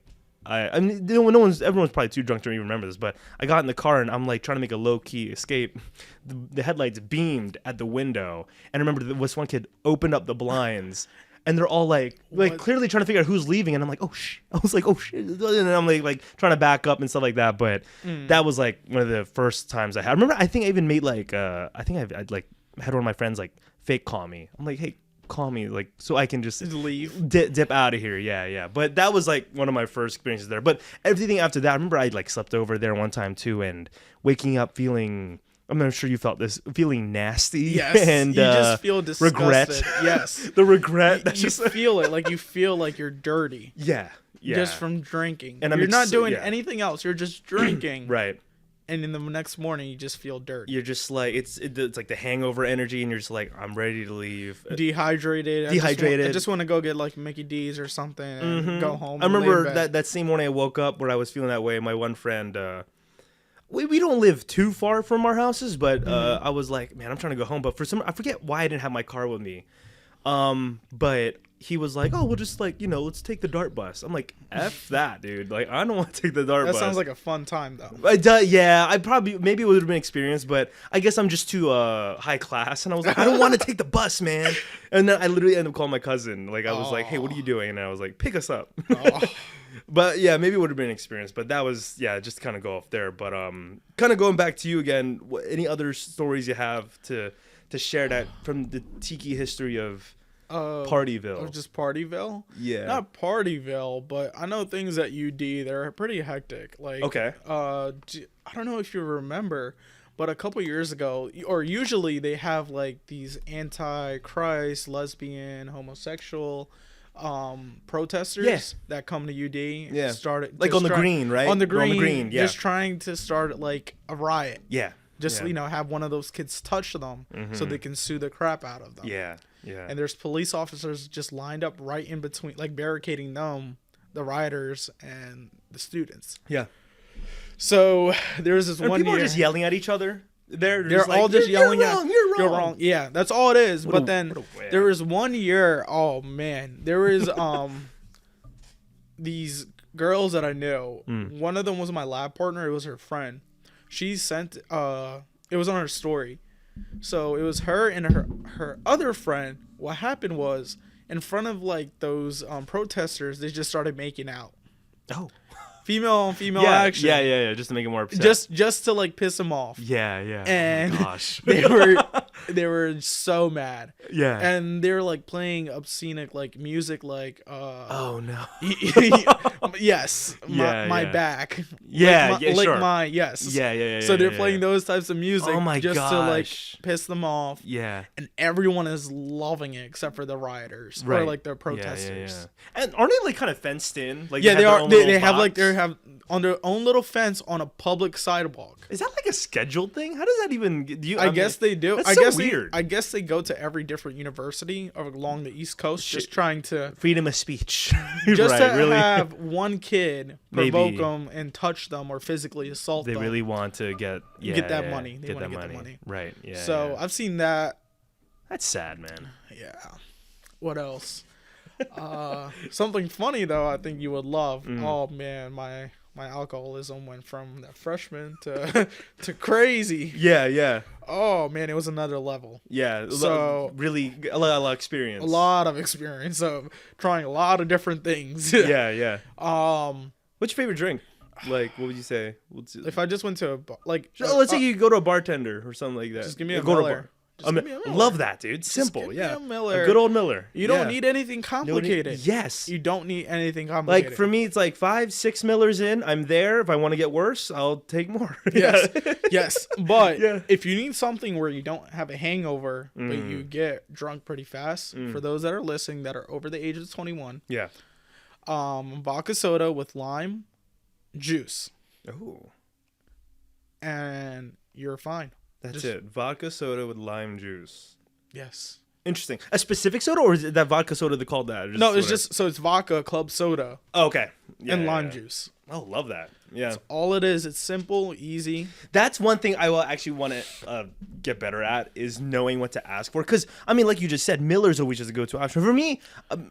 I mean, everyone's probably too drunk to even remember this, but I got in the car and I'm like trying to make a low key escape. The headlights beamed at the window, and I remember this one kid opened up the blinds. And they're all like clearly trying to figure out who's leaving, and I'm like, oh shit! I was like, oh shit! And I'm like trying to back up and stuff like that. But that was like one of the first times I had. I remember, I think I even made like I'd like had one of my friends like fake call me. I'm like, hey, call me, like, so I can just leave, dip out of here. Yeah. But that was like one of my first experiences there. But everything after that, I remember I like slept over there one time too, and waking up feeling. I'm not sure you felt this, feeling nasty. Yes, and you just feel disgusted. Regret. Yes, the regret. You feel it, like you feel like you're dirty. Yeah. Just from drinking, and you're not doing anything else. You're just drinking. Right. And in the next morning, you just feel dirty. You're just like it's like the hangover energy, and you're just like, I'm ready to leave. Dehydrated. I just want to go get like Mickey D's or something and go home. I remember that same morning I woke up where I was feeling that way. My one friend. We don't live too far from our houses, but I was like, man, I'm trying to go home. But for some, I forget why I didn't have my car with me. But he was like, oh, we'll just like, let's take the DART bus. I'm like, F that, dude. Like, I don't want to take the DART bus. That sounds like a fun time, though. Yeah, maybe it would have been experienced, but I guess I'm just too high class. And I was like, I don't want to take the bus, man. And then I literally ended up calling my cousin. Like, I was like, hey, what are you doing? And I was like, pick us up. But yeah, maybe it would have been an experience. But that was, just kind of go off there. But kind of going back to you again, any other stories you have to share that from the Tiki history of Partyville? Of just Partyville? Yeah. Not Partyville, but I know things at UD. They're pretty hectic. Like, okay. I don't know if you remember, but a couple years ago, or usually they have like these anti-Christ, lesbian, homosexual protesters that come to UD. Yeah. Started like on the green, right? On the green, yeah. Just trying to start like a riot. Yeah. Just have one of those kids touch them so they can sue the crap out of them. Yeah. And there's police officers just lined up right in between, like barricading them, the rioters, and the students. Yeah. So there's this one people year. Are just yelling at each other. They're all just yelling at you're wrong. Yeah, that's all it is. But then there was 1 year. Oh man, there was these girls that I knew. One of them was my lab partner. It was her friend. She sent it was on her story. So it was her and her other friend. What happened was, in front of like those protesters, they just started making out. Oh. Female on female action. Yeah. Just to make it more upset. Just to like piss them off. Yeah. And oh my gosh. they were so mad. Yeah. And they were like playing obscene like music like oh no. yes. My back. Yeah, lick sure. my yes. Yeah. So they're playing those types of music to like piss them off. Yeah. And everyone is loving it except for the rioters or like the protesters. Yeah. And aren't they like kind of fenced in? Like they are. They have like they have on their own little fence on a public sidewalk. Is that like a scheduled thing? How does that even? I guess they do. That's I so guess weird. I guess they go to every different university along the East Coast, just trying to freedom of speech. just right, to really. have one kid provoke Maybe. them and touch them or physically assault They them. really want to get that money. They want to get the money. Right. Yeah. So yeah. I've seen that. That's sad, man. Yeah. What else? Something funny though, I think you would love. Oh man, my alcoholism went from that freshman to crazy. Yeah. Oh man, it was another level. Yeah. So really a lot of experience. A lot of experience of trying a lot of different things. Yeah. Um, What's your favorite drink? Like, what would you say? If I just went to a let's say you go to a bartender or something like that. Just give me a go Miller. To a bar. Love that, dude. Simple, give me a Miller. A good old Miller. You don't need anything complicated. Yes. You don't need anything complicated. Like, for me, it's like 5-6 Millers in. I'm there. If I want to get worse, I'll take more. Yes. But Yeah. if you need something where you don't have a hangover, but you get drunk pretty fast, for those that are listening that are over the age of 21, Yeah. vodka soda with lime juice. Oh. And you're fine. That's it. Vodka soda with lime juice. Yes. Interesting. A specific soda, or is it that vodka soda they called that? No, it's just so it's vodka, club soda, okay. Yeah, and lime juice. Oh, love that. Yeah. That's all it is. It's simple, easy. That's one thing I will actually want to get better at is knowing what to ask for. Because I mean, like you just said, Miller's always just a go-to option. For me,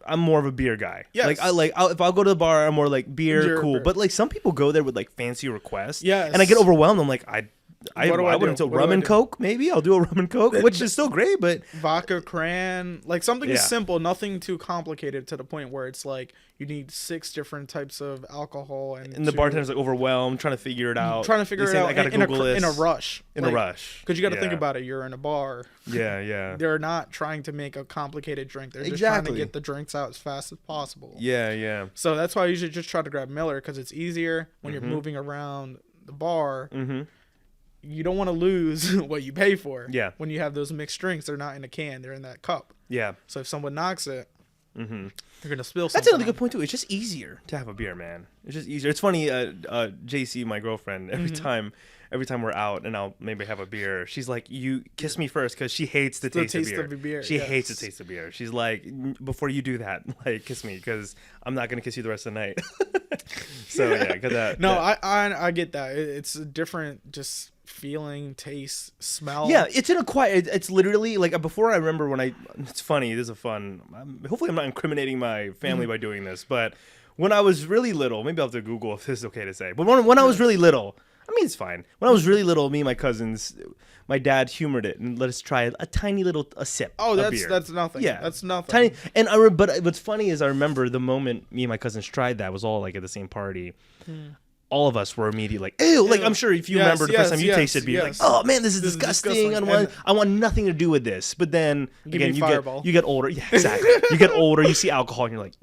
I'm more of a beer guy. Yes. Like if I'll go to the bar, I'm more like beer, cool. Beer. But like some people go there with like fancy requests. Yes. And I get overwhelmed. I'm like, I What do I wouldn't do? do rum and coke. Maybe I'll do a rum and coke, which is still great, but Vodka, cran, like something simple, nothing too complicated to the point where it's like you need 6 different types of alcohol, and the bartender's like overwhelmed, trying to figure it out. Trying to figure it out. I gotta Google this in a rush. In a rush. Because you got to think about it. You're in a bar. Yeah. They're not trying to make a complicated drink. They're just trying to get the drinks out as fast as possible. Yeah. So that's why I usually just try to grab Miller, because it's easier when you're moving around the bar. Mm-hmm. You don't want to lose what you pay for. Yeah. When you have those mixed drinks, they're not in a can, they're in that cup. Yeah. So if someone knocks it, they're gonna spill something. That's another good point too. It's just easier to have a beer, man. It's just easier. It's funny. JC, my girlfriend, every time we're out and I'll maybe have a beer, she's like, "You kiss me first," because she hates the taste of beer. She hates the taste of beer. She's like, "Before you do that, like kiss me, because I'm not gonna kiss you the rest of the night." So yeah, got that. No, I get that. It's a different just feeling, taste, smell. Yeah, it's in a quiet. It's literally like before. I remember when it's funny. This is a fun. Hopefully, I'm not incriminating my family by doing this. But when I was really little, maybe I'll have to Google if this is okay to say. But when I was really little, I mean, it's fine. When I was really little, me and my cousins, my dad humored it and let us try a tiny little sip. Oh, of beer. that's nothing. Yeah, that's nothing. Tiny. And but what's funny is I remember the moment me and my cousins tried that was all like at the same party. All of us were immediately like, ew. Like, I'm sure if you remember the first time you tasted beer, like, oh man, this is disgusting. I want nothing to do with this. But then again, you get older. Yeah, exactly. You get older, you see alcohol, and you're like,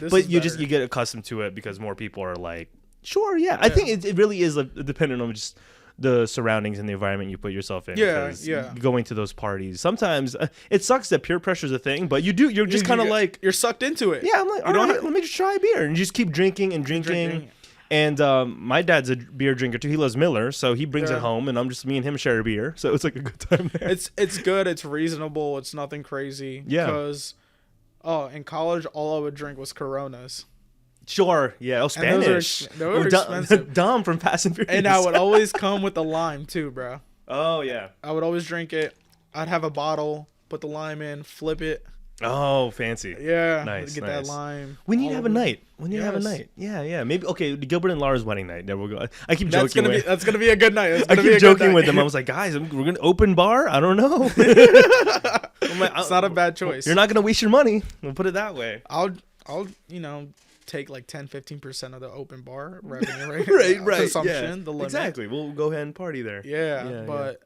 but you get accustomed to it because more people are like, sure, yeah. I think it really is dependent on just the surroundings and the environment you put yourself in. Yeah. Going to those parties, sometimes it sucks that peer pressure is a thing, but you're just kind of like, you're sucked into it. Yeah, I'm like, all right, let me just try a beer, and you just keep drinking and drinking. And my dad's a beer drinker too. He loves Miller, so he brings it home, and me and him share a beer. So it's like a good time there. It's good. It's reasonable. It's nothing crazy. Yeah. Because, in college, all I would drink was Coronas. Sure. Yeah. Oh, Spanish. Those are expensive. Dom from Fast and Furious. And I would always come with the lime too, bro. Oh yeah. I would always drink it. I'd have a bottle, put the lime in, flip it. Oh, fancy. Yeah. Nice. Get that lime. We need to have a night. Yeah. Maybe Gilbert and Laura's wedding night. There we'll go. I keep joking. That's gonna be a good night. I keep joking with them. I was like, guys, we're gonna open bar. I don't know. It's not a bad choice. You're not gonna waste your money. We'll put it that way. I'll take like 10-15% of the open bar revenue, right. Consumption, the limit. Exactly. We'll go ahead and party there. Yeah, but.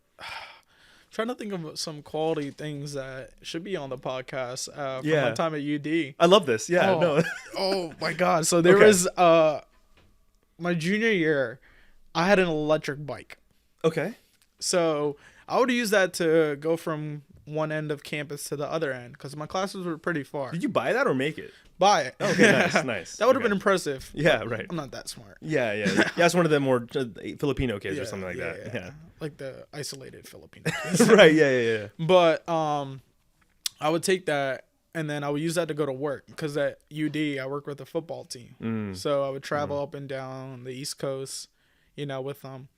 Trying to think of some quality things that should be on the podcast from my time at UD. I love this. Yeah, no. Oh my God. So there was my junior year, I had an electric bike. Okay. So I would use that to go from one end of campus to the other end because my classes were pretty far. Did you buy that or make it? Buy it. Okay, nice. That would have been impressive. Yeah, right. I'm not that smart. Yeah. That's one of the more Filipino kids or something like that. Yeah. Like the isolated Filipino kids. Right, yeah. But I would take that and then I would use that to go to work because at UD I work with a football team. So I would travel up and down the East Coast, with them.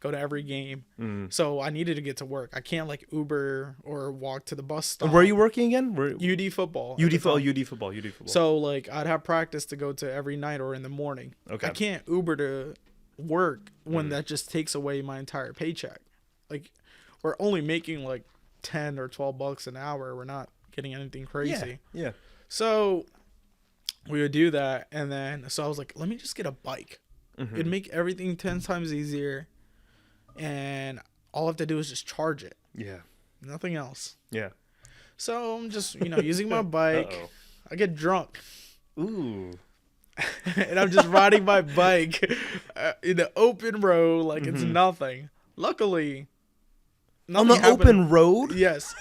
Go to every game. So I needed to get to work. I can't like Uber or walk to the bus stop. Where are you working again? UD football. UD football. So like I'd have practice to go to every night or in the morning. Okay. I can't Uber to work when that just takes away my entire paycheck. Like we're only making like 10 or 12 bucks an hour. We're not getting anything crazy. Yeah. So we would do that. And then, so I was like, let me just get a bike. It'd make everything 10 times easier. And all I have to do is just charge it. Yeah. Nothing else. Yeah. So I'm just, using my bike. Uh-oh. I get drunk. Ooh. And I'm just riding my bike in the open road like it's nothing. Luckily, on the open road? Yes.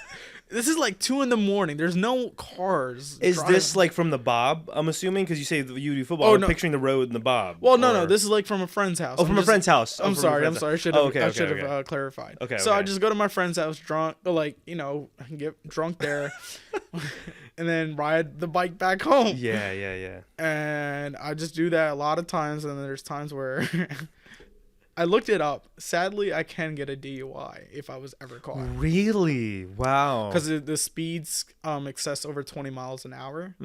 This is like 2 a.m. There's no cars. Is driving. this like from the Bob? I'm assuming because you say you do football. Oh, I'm no. picturing the road and the Bob. Well, no. This is like from a friend's house. Oh, from a friend's house. I'm sorry. I should have clarified. Okay. So I just go to my friend's house drunk, get drunk there, and then ride the bike back home. Yeah. And I just do that a lot of times, and then there's times where I looked it up. Sadly, I can get a DUI if I was ever caught. Really? Wow. Because the speeds excess over 20 miles an hour.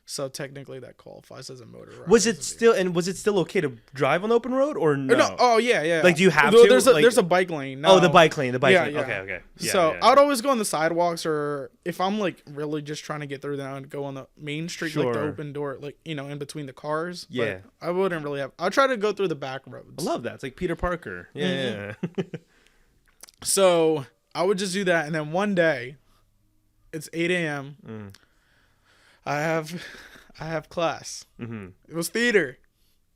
So technically that qualifies as a motor ride. Was it still okay to drive on the open road or no? No. Oh yeah. Like, do you have to? There's a bike lane. No. Oh, the bike lane. Yeah. Okay. Yeah, so I'd always go on the sidewalks, or if I'm like really just trying to get through, then I'd go on the main street, like the open door, like in between the cars. Yeah. But I wouldn't really have. I'll try to go through the back roads. I love that. It's like Peter Parker. Yeah. So I would just do that, and then one day, it's 8 a.m. I have class. It was theater.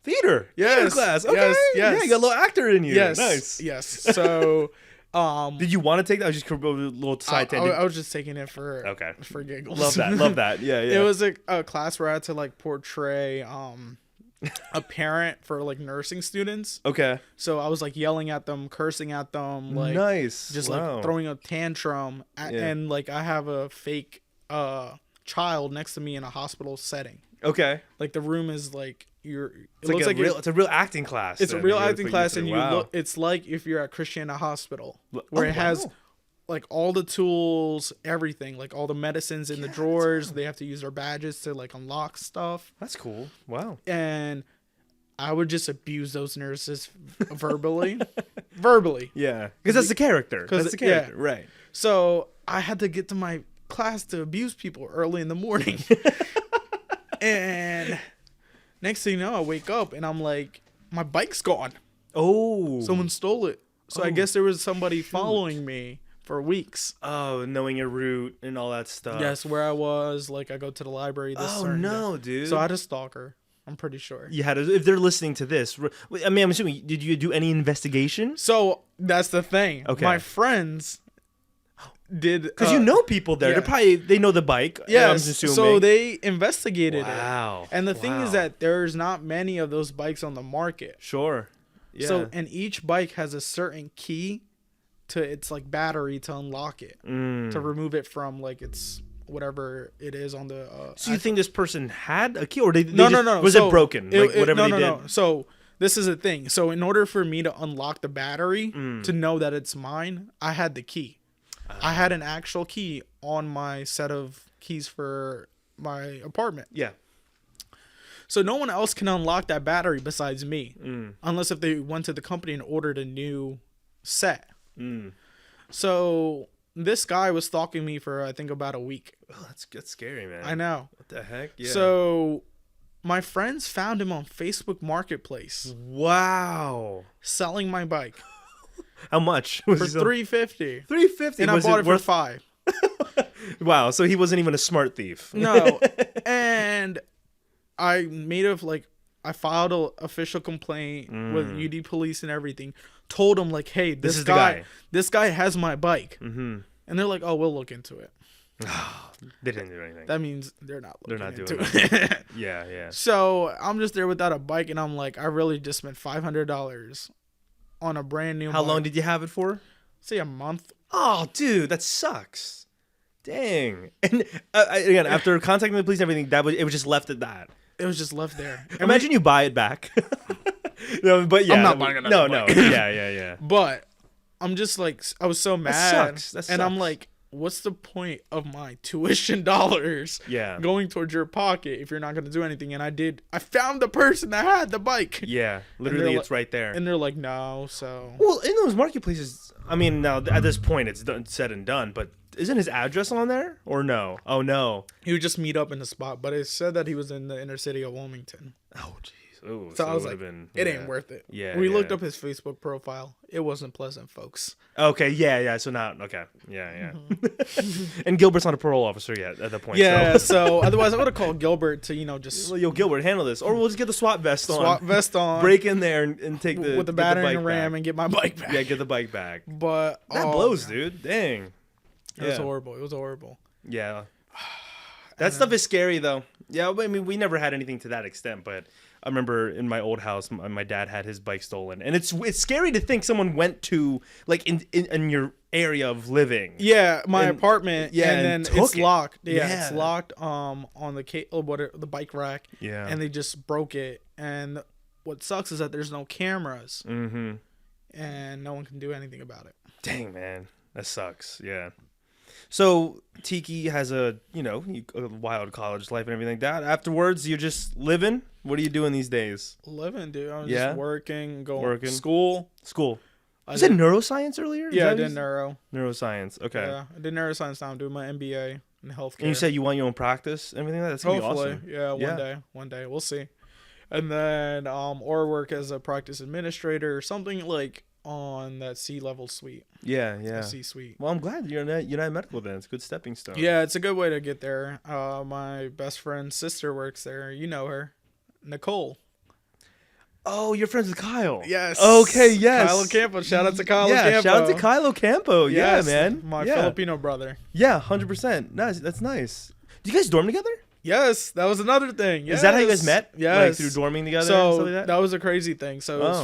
Theater Yes. class. Okay. Yes. Yeah, you got a little actor in you. Yes. Nice. Yes. So, did you want to take that? I was just a little side tangent. I was just taking it for giggles. Love that. Yeah. It was a class where I had to like portray a parent for like nursing students. Okay. So I was like yelling at them, cursing at them, like nice, just like throwing a tantrum, and like I have a fake child next to me in a hospital setting. Okay. Like the room is like it's a real acting class. It's a real acting class, and it's like if you're at Christiana Hospital, where it has like all the tools, everything, like all the medicines in the drawers. They have to use their badges to like unlock stuff. That's cool. Wow. And I would just abuse those nurses verbally. Yeah, because that's the character. Right. So I had to get to my class to abuse people early in the morning. And next thing you know, I wake up and I'm like, my bike's gone. Oh. Someone stole it. So I guess there was somebody following me for weeks. Oh, knowing your route and all that stuff. Yes, where I was. Like, I go to the library this certain day. Dude. So I had a stalker. I'm pretty sure. You had if they're listening to this. I mean, I'm assuming, did you do any investigation? So that's the thing. Okay. My friends did, because you know people there. Yeah. They know the bike. Yes. I'm assuming. So they investigated it. Wow. And the thing is that there's not many of those bikes on the market. Sure. Yeah. So, and each bike has a certain key to its like battery to unlock it, to remove it from like its whatever it is on the. So you think this person had a key, or no? Was it broken? Like whatever they did. No. So this is the thing. So in order for me to unlock the battery to know that it's mine, I had the key. I had an actual key on my set of keys for my apartment. Yeah. So no one else can unlock that battery besides me, unless if they went to the company and ordered a new set. So this guy was stalking me for I think about a week. Oh, that's scary, man. I know. What the heck? Yeah. So my friends found him on Facebook Marketplace. Wow. Selling my bike. How much? For $350. $350. And I bought it for $5. Wow. So he wasn't even a smart thief. No. And I I filed an official complaint with UD police and everything. Told him like, hey, this guy has my bike. And And they're like, oh, we'll look into it. They didn't do anything. That means they're not They're not into doing it. Yeah. So I'm just there without a bike, and I'm like, I really just spent $500 on a brand new How bike. long did you have it for? Say a month. Oh, dude, that sucks. Dang. And again, after contacting the police and everything, it was just left at that. It was just left there. Imagine you buy it back. No, but yeah, I'm not buying another bike. No. Yeah. But I'm just like, I was so mad. That sucks. And I'm like, what's the point of my tuition dollars going towards your pocket if you're not going to do anything? And I found the person that had the bike. Yeah, literally it's right there. And they're like, no, so. Well, in those marketplaces, I mean, now at this point it's done, said and done, but isn't his address on there or no? Oh, no. He would just meet up in the spot, but it said that he was in the inner city of Wilmington. Oh, jeez. Ooh, so I was like, it ain't worth it. Yeah. We looked up his Facebook profile. It wasn't pleasant, folks. Okay, yeah. So now, okay. Yeah. And Gilbert's not a parole officer yet at that point. Yeah, so otherwise I would have called Gilbert to, just... Well, yo, Gilbert, handle this. Or we'll just get the SWAT vest on. on. Break in there and take with the battery and ram back. and get my bike back. Yeah, get the bike back. But... That blows, dude. Dang. It was horrible. Yeah. That stuff is scary, though. Yeah, I mean, we never had anything to that extent, but I remember in my old house, my dad had his bike stolen, and it's scary to think someone went to like in your area of living. Yeah, my apartment. Yeah, and then it's locked. Yeah, it's locked. On the bike rack. Yeah, and they just broke it. And what sucks is that there's no cameras. Mm-hmm. And no one can do anything about it. Dang, man, that sucks. Yeah. So Tiki has a wild college life and everything like that. Afterwards, you're just living. What are you doing these days? Living, dude. I'm just working, going to school. You said neuroscience earlier? Yeah, I did neuroscience. Okay. Yeah, I did neuroscience. Now I'm doing my MBA in healthcare. And you said you want your own practice and everything like that? That's gonna Hopefully, be awesome. Yeah, one day. We'll see. And then or work as a practice administrator or something like on that C-level suite. Yeah. C-suite. Well, I'm glad you're not medical then. It's a good stepping stone. Yeah, it's a good way to get there. My best friend's sister works there. You know her. Nicole. Oh, you're friends with Kyle. Yes. Okay, yes. Kyle Ocampo. Shout out to Kyle Ocampo. Yeah, shout out to Kyle Ocampo. Yes, yeah, man. My Filipino brother. Yeah, 100%. Nice. That's nice. Do you guys dorm together? Yes, that was another thing. Yes. Is that how you guys met? Yes. Like through dorming together so and stuff like that? That was a crazy thing. So it was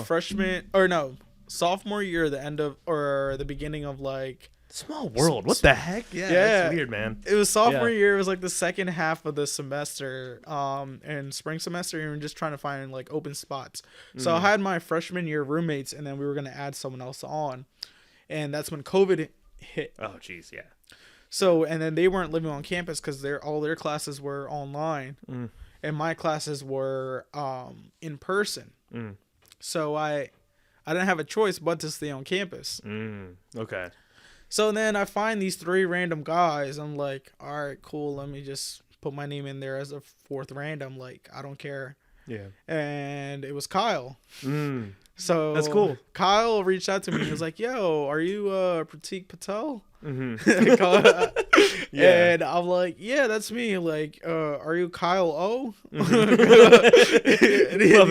sophomore year, the beginning of like... Small world. What the heck? Yeah, that's weird, man. It was sophomore year. It was like the second half of the semester, and spring semester, and we were just trying to find like open spots. So I had my freshman year roommates, and then we were gonna add someone else on, and that's when COVID hit. Oh, jeez, yeah. So and then they weren't living on campus because all their classes were online, and my classes were in person. So I didn't have a choice but to stay on campus. Okay. So then I find these 3 random guys. I'm like, all right, cool. Let me just put my name in there as a 4th random. Like, I don't care. Yeah. And it was Kyle. So that's cool. Kyle reached out to me. He was like, yo, are you Tiki Patel? Yeah. And I'm like, yeah, that's me. Like, are you Kyle O? Love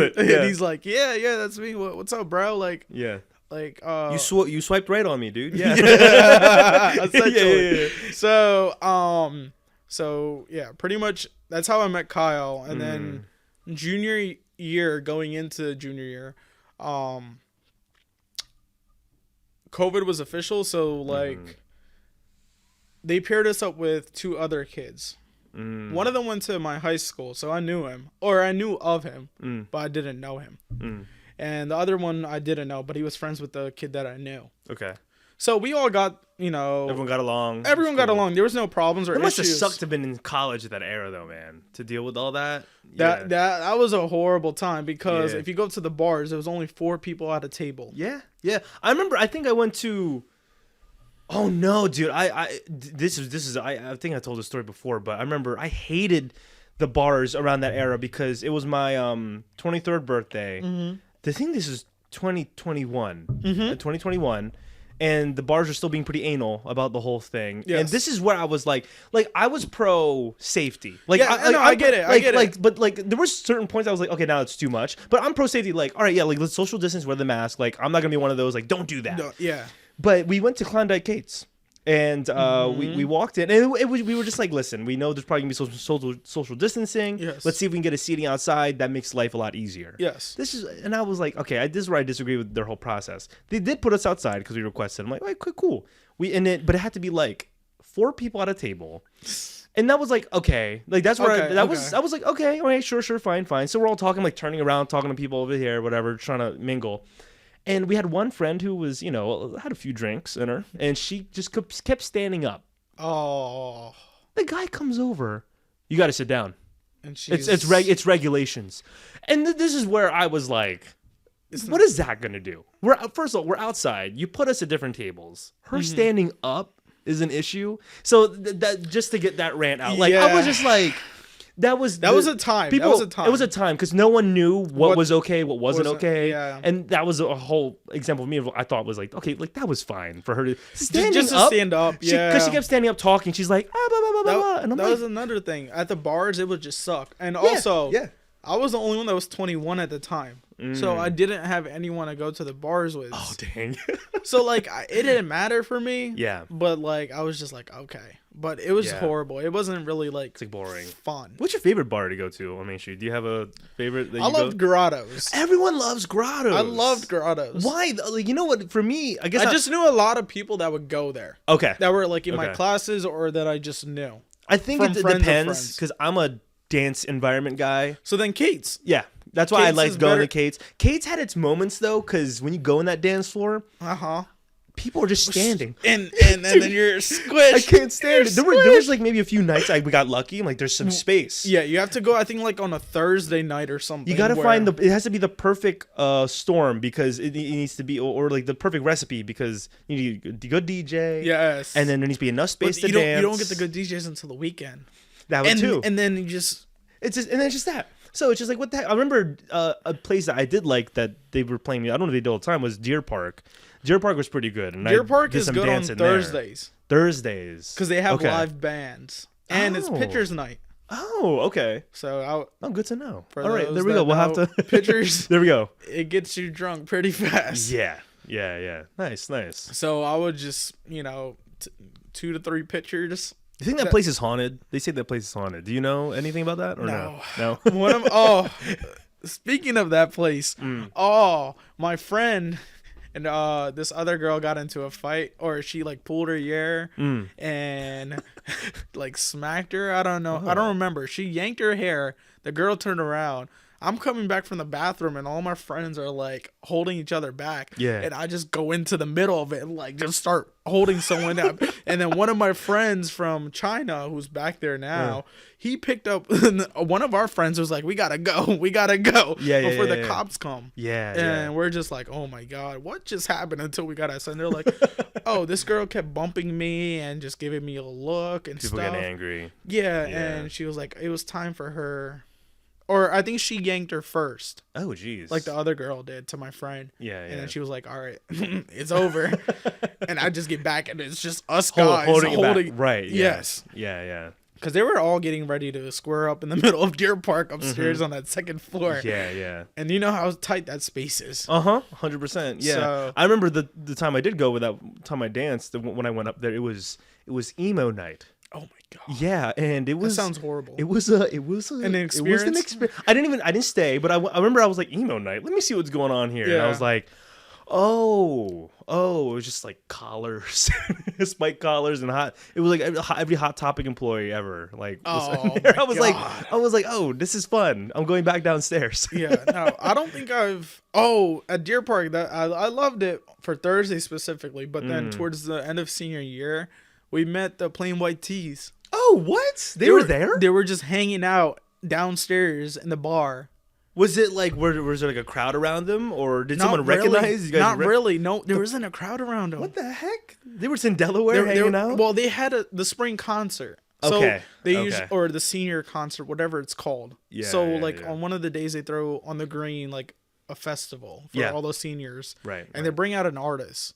it. And he's like, yeah, that's me. What's up, bro? Like, yeah. Like you swiped right on me, dude. Yeah. Essentially. Yeah. So yeah, pretty much that's how I met Kyle. And then junior year, going into junior year, COVID was official, so like they paired us up with 2 other kids. One of them went to my high school, so I knew him, or I knew of him, but I didn't know him. And the other one I didn't know, but he was friends with the kid that I knew. Okay. So we all got, everyone got along. Everyone got along. There was no problems or issues. It must have sucked to have been in college at that era, though, man. To deal with all that. That was a horrible time because if you go to the bars, there was only 4 people at a table. Yeah. Yeah. I think I went to... Oh, no, dude. I think I told this story before, but I remember I hated the bars around that era because it was my 23rd birthday. I think this is 2021. And the bars are still being pretty anal about the whole thing. Yes. And this is where I was like I was pro safety. Like, yeah, I get it. But like, there were certain points I was like, okay, now it's too much. But I'm pro safety. Like, all right, yeah, like let's social distance, wear the mask. Like, I'm not gonna be one of those like, don't do that. No, yeah. But we went to Klondike Kate's, And we walked in, and we were just like, listen, we know there's probably gonna be social distancing. Yes. Let's see if we can get a seating outside. That makes life a lot easier. Yes. And I was like, okay, this is where I disagree with their whole process. They did put us outside because we requested. I'm like, okay, cool. But it had to be like 4 people at a table. And that was like, okay, like that's where I was like, okay, all right, sure, fine. So we're all talking, like turning around, talking to people over here, whatever, trying to mingle. And we had one friend who was, had a few drinks in her, and she just kept standing up. Oh. The guy comes over. You got to sit down. And it's regulations. And this is where I was like, what is that going to do? First of all, we're outside. You put us at different tables. Her standing up is an issue. So that just to get that rant out. Like, I was just like... That was a time. It was a time because no one knew what was okay, what wasn't okay. Yeah. And that was a whole example of me. I thought was like, okay, like that was fine for her to stand up. Yeah. Because she kept standing up talking. She's like, blah, blah, blah, blah. And that was another thing. At the bars, it would just suck. And also, I was the only one that was 21 at the time. So I didn't have anyone to go to the bars with. Oh, dang. So, like, it didn't matter for me. Yeah. But, like, I was just like, okay. But it was horrible. It wasn't really, like, it's like boring. Fun. What's your favorite bar to go to on Main Street? Do you have a favorite that I loved Grottos. Everyone loves Grottos. I loved Grottos. Why? Like, you know what? For me, I guess I just knew a lot of people that would go there. Okay. That were, like, in my classes or that I just knew. I think it depends because I'm a dance environment guy. So then Kate's. Yeah. That's why I liked going to Kate's. Kate's had its moments though, because when you go in that dance floor, people are just standing, and then you're squished. I can't stand it. There was like maybe a few nights we got lucky. And like there's some space. Yeah, you have to go. I think like on a Thursday night or something. You got to find it has to be the perfect storm because it needs to be or like the perfect recipe because you need a good DJ. Yes, and then there needs to be enough space to dance. You don't get the good DJs until the weekend. That one too. And then you just it's just that. So it's just like, what the heck? I remember a place that I did like that they were playing. I don't know if they did all the time. Was Deer Park. Deer Park was pretty good. And Deer Park is good on Thursdays. Thursdays. Because they have live bands. And it's Pitchers Night. Oh, okay. So good to know. All right, there we go. We'll have to pitchers. There we go. It gets you drunk pretty fast. Yeah. Nice. So I would just 2 to 3 pitchers. You think that place is haunted? They say that place is haunted. Do you know anything about that or no? Speaking of that place, my friend and this other girl got into a fight, or she like pulled her hair and like smacked her. I don't know. I don't remember. She yanked her hair. The girl turned around. I'm coming back from the bathroom and all my friends are like holding each other back. Yeah. And I just go into the middle of it and like just start holding someone up. And then one of my friends from China who's back there now, he picked up one of our friends was like, we gotta go before the cops come. And we're just like, oh my God, what just happened until we got us? And they're like, oh, this girl kept bumping me and just giving me a look and People stuff. Get angry. Yeah. And she was like, it was time for her. Or I think she yanked her first. Oh, geez. Like the other girl did to my friend. Yeah. And then she was like, all right, it's over. And I just get back and it's just us guys holding. Right. Yeah. Yes. Yeah. Because they were all getting ready to square up in the middle of Deer Park upstairs on that second floor. Yeah. And you know how tight that space is. 100%. Yeah. So, I remember the time I did go with that time I danced, when I went up there, it was emo night. Oh my God. Yeah, and it was. That sounds horrible. It was an experience. It was an experience. I didn't stay, but I remember I was like, emo night. Let me see what's going on here. Yeah. And I was like, oh, it was just like collars, spike collars, and hot. It was like every Hot Topic employee ever. Like, I was like, oh, this is fun. I'm going back downstairs. Yeah, no, I don't think I've. Oh, at Deer Park, that I loved it for Thursday specifically, but then towards the end of senior year, we met the Plain White Tees. Oh, what? They were there? They were just hanging out downstairs in the bar. Was it like, was there like a crowd around them? Or did someone recognize you guys? Not really. No, there wasn't a crowd around them. What the heck? They were in Delaware hanging out? Well, they had the spring concert. So or the senior concert, whatever it's called. Yeah. So on one of the days they throw on the green like a festival for all those seniors. Right. And they bring out an artist.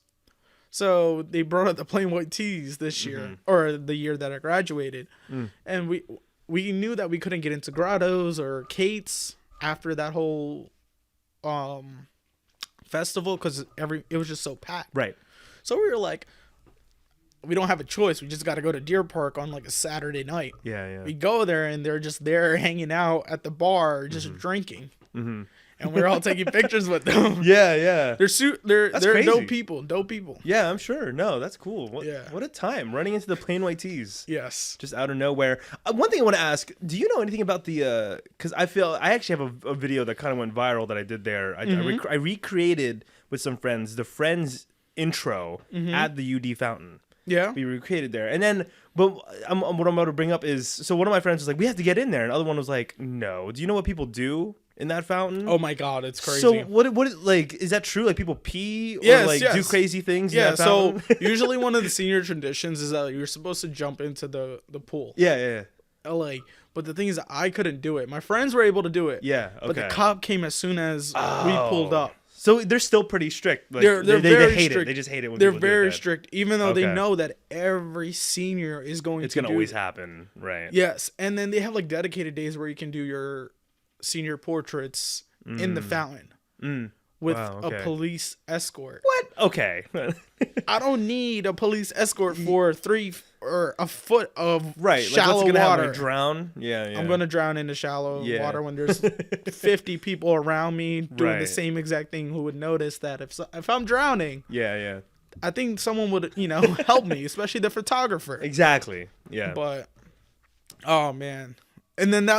So they brought out the Plain White Tees this year, or the year that I graduated, and we knew that we couldn't get into Grottos or Kate's after that whole festival because it was just so packed. Right. So we were like, we don't have a choice. We just got to go to Deer Park on like a Saturday night. Yeah. We go there and they're just there hanging out at the bar, just drinking. Mm-hmm. And we're all taking pictures with them. Yeah. They're crazy. dope people. Yeah, I'm sure. No, that's cool. Yeah. What a time running into the plain white tees. Yes. Just out of nowhere. One thing I want to ask, do you know anything about the, because I actually have a video that kind of went viral that I did there. I recreated with some friends the Friends intro at the UD fountain. Yeah. We recreated there. And then, but what I'm about to bring up is, so one of my friends was like, we have to get in there. And the other one was like, no. Do you know what people do in that fountain? Oh my God, it's crazy. So what like, is that true? Like people pee or yes. do crazy things in Yeah, that fountain? so usually one of the senior traditions is that you're supposed to jump into the pool. Yeah. LA. But the thing is, I couldn't do it. My friends were able to do it. Yeah, okay. But the cop came as soon as we pulled up. So they're still pretty strict. Like, They're they very hate strict. it. They just hate it when they're people do very that. strict, even though they Okay. know that every senior is going It's to gonna do always happen, right? Yes, and then they have like dedicated days where you can do your senior portraits in the fountain with a police escort. What? Okay. I don't need a police escort for 3 or a foot of Right. shallow like, what's gonna water. happen? Drown? Yeah. I'm gonna drown in the shallow water when there's 50 people around me doing the Right. same exact thing who would notice that if I'm drowning, Yeah. I think someone would help me, especially the photographer. Exactly. Yeah. But oh man, and then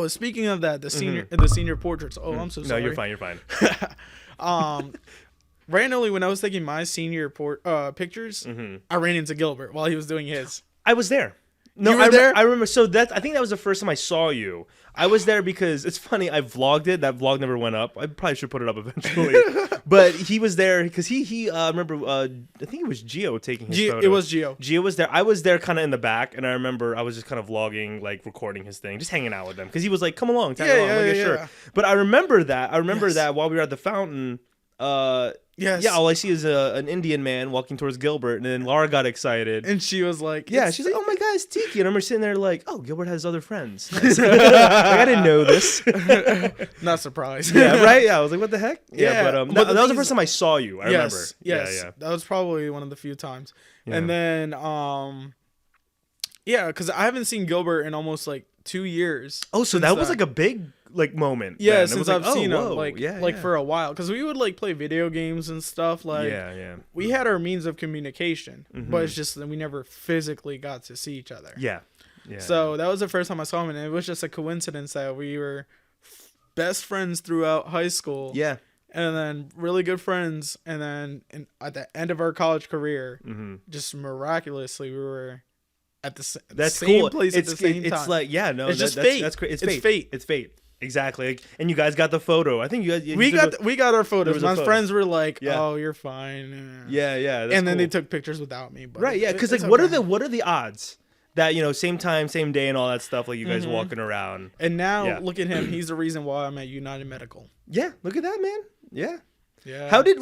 speaking of that, the senior portraits. Oh, I'm so sorry. No, you're fine. Randomly, when I was taking my senior pictures, I ran into Gilbert while he was doing his. I was there. No, You were there? I remember. So I think that was the first time I saw you. I was there because it's funny. I vlogged it. That vlog never went up. I probably should put it up eventually. But he was there because he remember. I think it was Gio taking his photo. It was Gio. Gio was there. I was there kind of in the back, and I remember I was just kind of vlogging, like recording his thing, just hanging out with him because he was like, "Come along, tag along." Like, yeah. Sure. But I remember that. That while we were at the fountain. Yes. Yeah, all I see is an Indian man walking towards Gilbert, and then Laura got excited. And she was like, yeah, she's like, oh my God, it's Tiki. And I remember sitting there like, oh, Gilbert has other friends. Nice. Like, I didn't know this. Not surprised. Yeah, right? Yeah, I was like, what the heck? Yeah, but but that was the first time I saw you, I remember. Yes, Yeah. that was probably one of the few times. Yeah. And then, because I haven't seen Gilbert in almost like 2 years. Oh, so that was like a big moment. Yeah, then. since I've seen him for a while, because we would like play video games and stuff. Like, yeah. We had our means of communication, but it's just that we never physically got to see each other. Yeah. So that was the first time I saw him, and it was just a coincidence that we were best friends throughout high school. Yeah. And then really good friends, and then at the end of our college career, just miraculously we were at the same place at the same time. It's like, yeah, no, it's just fate. That's great. It's fate. fate. It's fate. Exactly. Like, and you guys got the photo. I think you guys. We got our photos. My friends were like, Yeah. "Oh, you're fine." Yeah. That's and then cool. they took pictures without me. But Right. Yeah. Because like, it's what okay. are the odds that same time, same day, and all that stuff? Like you guys walking around. And now Yeah. look at him. He's the reason why I'm at United Medical. Yeah. Look at that, man. Yeah. Yeah. How did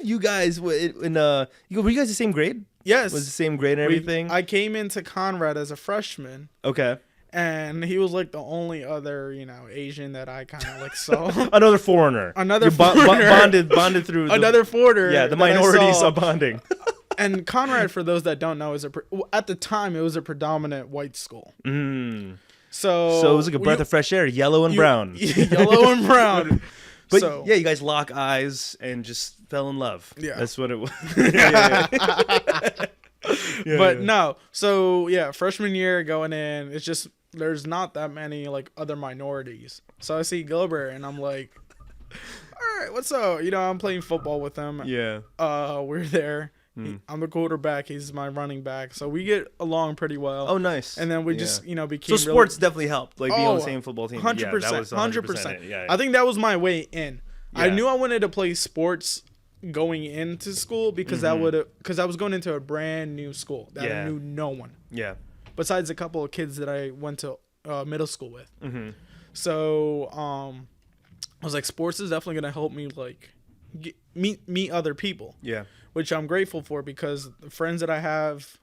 you guys were you guys the same grade? Yes. Was the same grade and everything? I came into Conrad as a freshman. Okay. And he was like the only other, Asian that I kind of like saw. Another foreigner. Another foreigner. Bonded through another foreigner. Yeah, the minorities are bonding. And Conrad, for those that don't know, at the time it was a predominant white school. So it was like a breath of fresh air, yellow and brown. Yellow and brown. But yeah, you guys lock eyes and just fell in love. Yeah. That's what it was. No. So yeah, freshman year going in, it's just there's not that many like other minorities. So I see Gilbert and I'm like, all right, what's up? I'm playing football with him. Yeah. We're there. I'm the quarterback. He's my running back. So we get along pretty well. Oh, nice. And then we just, became. So sports definitely helped, like being on the same football team. 100%. Yeah, that was 100%. Yeah. I think that was my way in. Yeah. I knew I wanted to play sports going into school because I was going into a brand new school that I knew no one. Yeah. Besides a couple of kids that I went to middle school with. So I was like, sports is definitely gonna help me like meet other people. Yeah. Which I'm grateful for because the friends that I have,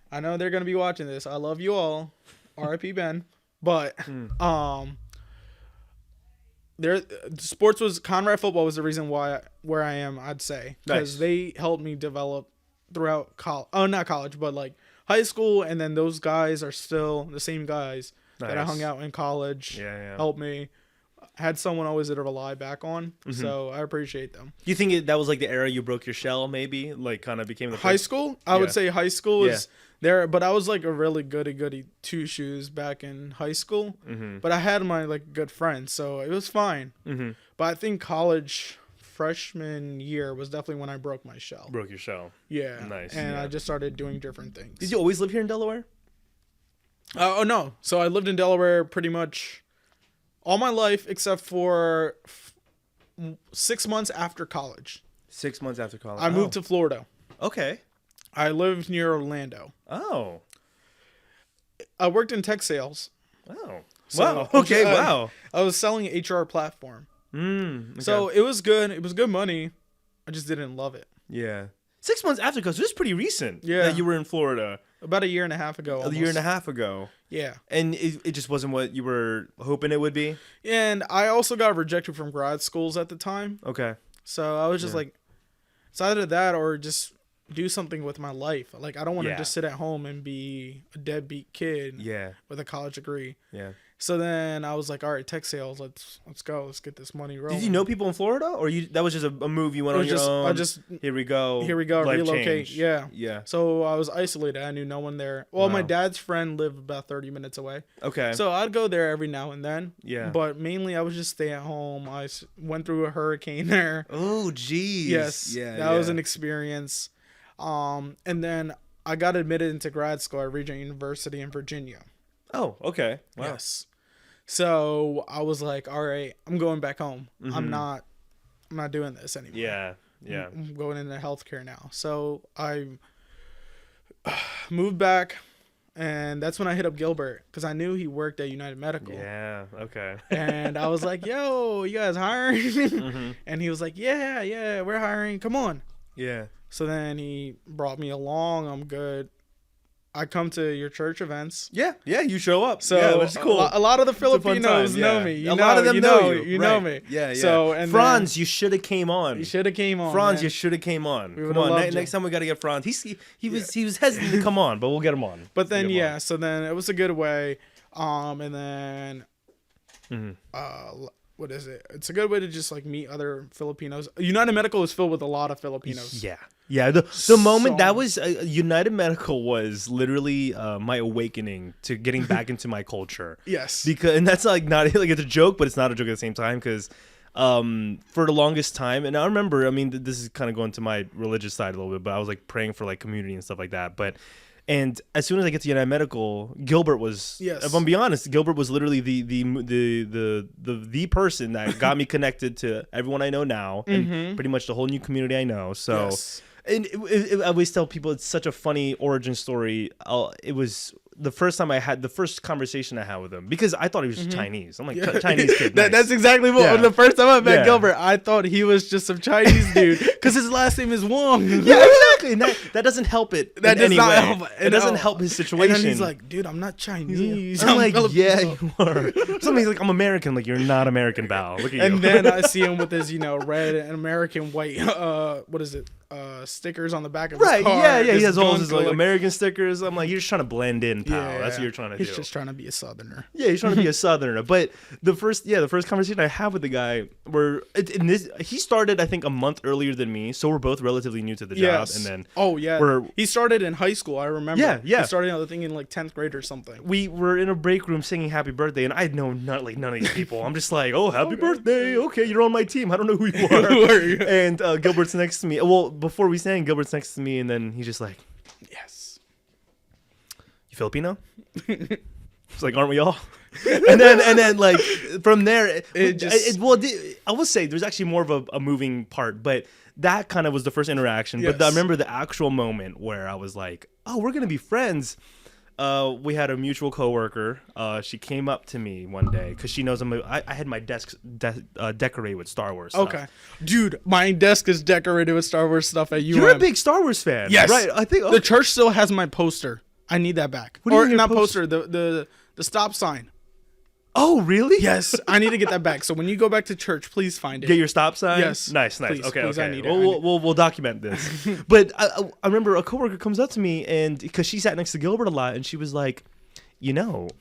I know they're gonna be watching this. I love you all, R.I.P. Ben. But Conrad football was the reason where I am. I'd say because they helped me develop throughout college. Oh, not college, but like high school, and then those guys are still the same guys that I hung out in college. Yeah. Helped me. Had someone always to rely back on, so I appreciate them. You think that was like the era you broke your shell, maybe? Like kind of became the high school? I would say high school is there, but I was like a really goody two shoes back in high school. But I had my like good friends, so it was fine. But I think college freshman year was definitely when I broke my shell. Broke your shell. Yeah. Nice. And I just started doing different things. Did you always live here in Delaware? Oh, no. So I lived in Delaware pretty much all my life except for 6 months after college. 6 months after college. I moved to Florida. Okay. I lived near Orlando. Oh. I worked in tech sales. Oh. So, wow. Okay. Wow. I was selling an HR platform. Okay. So it was good. It was good money. I just didn't love it. Yeah. 6 months after college. This is pretty recent. Yeah. That you were in Florida. About a year and a half ago. Almost. A year and a half ago. Yeah. And it just wasn't what you were hoping it would be? And I also got rejected from grad schools at the time. Okay. So I was just like, it's either that or just do something with my life. Like, I don't want to just sit at home and be a deadbeat kid with a college degree. Yeah. So then I was like, all right, tech sales, let's go. Let's get this money rolling. Did you know people in Florida, or that was just a move you went on your own? Here we go. Life relocate. Change. Yeah. Yeah. So I was isolated. I knew no one there. Well, my dad's friend lived about 30 minutes away. Okay. So I'd go there every now and then. Yeah. But mainly I would just stay at home. I went through a hurricane there. Oh, geez. Yes. Yeah. That was an experience. And then I got admitted into grad school at Regent University in Virginia. Oh, okay. Wow. Yes. So I was like, all right, I'm going back home. I'm not doing this anymore. Yeah. Yeah. I'm going into healthcare now. So I moved back, and that's when I hit up Gilbert because I knew he worked at United Medical. Yeah. Okay. And I was like, yo, you guys hiring? And he was like, yeah, we're hiring. Come on. Yeah. So then he brought me along. I'm good. I come to your church events. Yeah, you show up. So that's cool. A lot of the Filipinos know me. A lot of them know you. You know me. Yeah. So and Franz, you should have came on. You should have came on. Franz, you should have came on. Come on. Next time we got to get Franz. He was hesitant to come on, but we'll get him on. But then so then it was a good way. And then what is it? It's a good way to just like meet other Filipinos. United Medical is filled with a lot of Filipinos. Yeah. Yeah, the moment that was United Medical was literally my awakening to getting back into my culture. Yes, and that's like not like it's a joke, but it's not a joke at the same time because for the longest time, and I remember, I mean, this is kind of going to my religious side a little bit, but I was like praying for like community and stuff like that. And as soon as I get to United Medical, Gilbert was, if I'm being honest, Gilbert was literally the person that got me connected to everyone I know now and pretty much the whole new community I know. So. Yes. And I always tell people it's such a funny origin story. It was the first conversation I had with him because I thought he was just Chinese. I'm like, Chinese kid. Nice. That's exactly what the first time I met Gilbert, I thought he was just some Chinese dude because his last name is Wong. Yeah, exactly. And that doesn't help it. That does not help. It doesn't help his situation. And then he's like, dude, I'm not Chinese. I'm like, yeah, you are. Somebody's like, I'm American. I'm like, you're not American, Val. Look at you. And then I see him with his, red and American white. What is it? Stickers on the back of his car. Yeah. He has all his like American stickers. I'm like, you're just trying to blend in, pal. Yeah, that's what you're trying to do. He's just trying to be a Southerner. Yeah, he's trying to be a Southerner. But the first conversation I had with the guy he started I think a month earlier than me, so we're both relatively new to the job. And then he started in high school. I remember. Yeah. He started I think in like 10th grade or something. We were in a break room singing Happy Birthday, and I know none of these people. I'm just like, oh, Happy Birthday. Okay, you're on my team. I don't know who you are. And Gilbert's next to me. Well, before we sang, Gilbert's next to me, and then he's just like, yes. You Filipino? It's like, aren't we all? and then like from there, I will say there's actually more of a moving part, but that kind of was the first interaction. Yes. But I remember the actual moment where I was like, oh, we're gonna be friends. We had a mutual coworker. She came up to me one day because she knows I had my desk decorated with Star Wars stuff. Okay, dude, my desk is decorated with Star Wars stuff at UM. You're a big Star Wars fan, yes? Right? I think the church still has my poster. I need that back. Or not poster, the stop sign. Oh, really? Yes, I need to get that back. So when you go back to church, please find it. Get your stop sign? Yes. Nice. Please, Okay, please, I okay. need it. We'll document this. But I remember a coworker comes up to me, and because she sat next to Gilbert a lot, and she was like,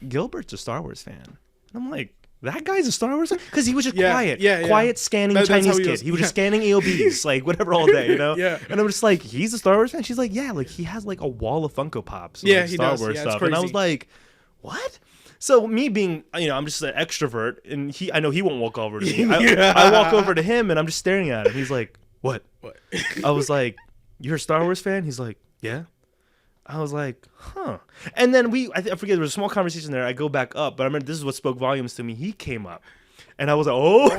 Gilbert's a Star Wars fan. And I'm like, that guy's a Star Wars fan? Because he was just quiet scanning Chinese kid. He was just scanning AOBs, like whatever all day, Yeah. And I'm just like, he's a Star Wars fan? She's like, yeah, like he has like a wall of Funko Pops. Yeah, like, he Star does. Wars Yeah, it's stuff. And I was crazy. like, what? So me being, I'm just an extrovert, and I know he won't walk over to me. I walk over to him, and I'm just staring at him. He's like, what? I was like, you're a Star Wars fan? He's like, yeah. I was like, huh. And then I forget, there was a small conversation there. I go back up, but I remember this is what spoke volumes to me. He came up. And I was like, oh.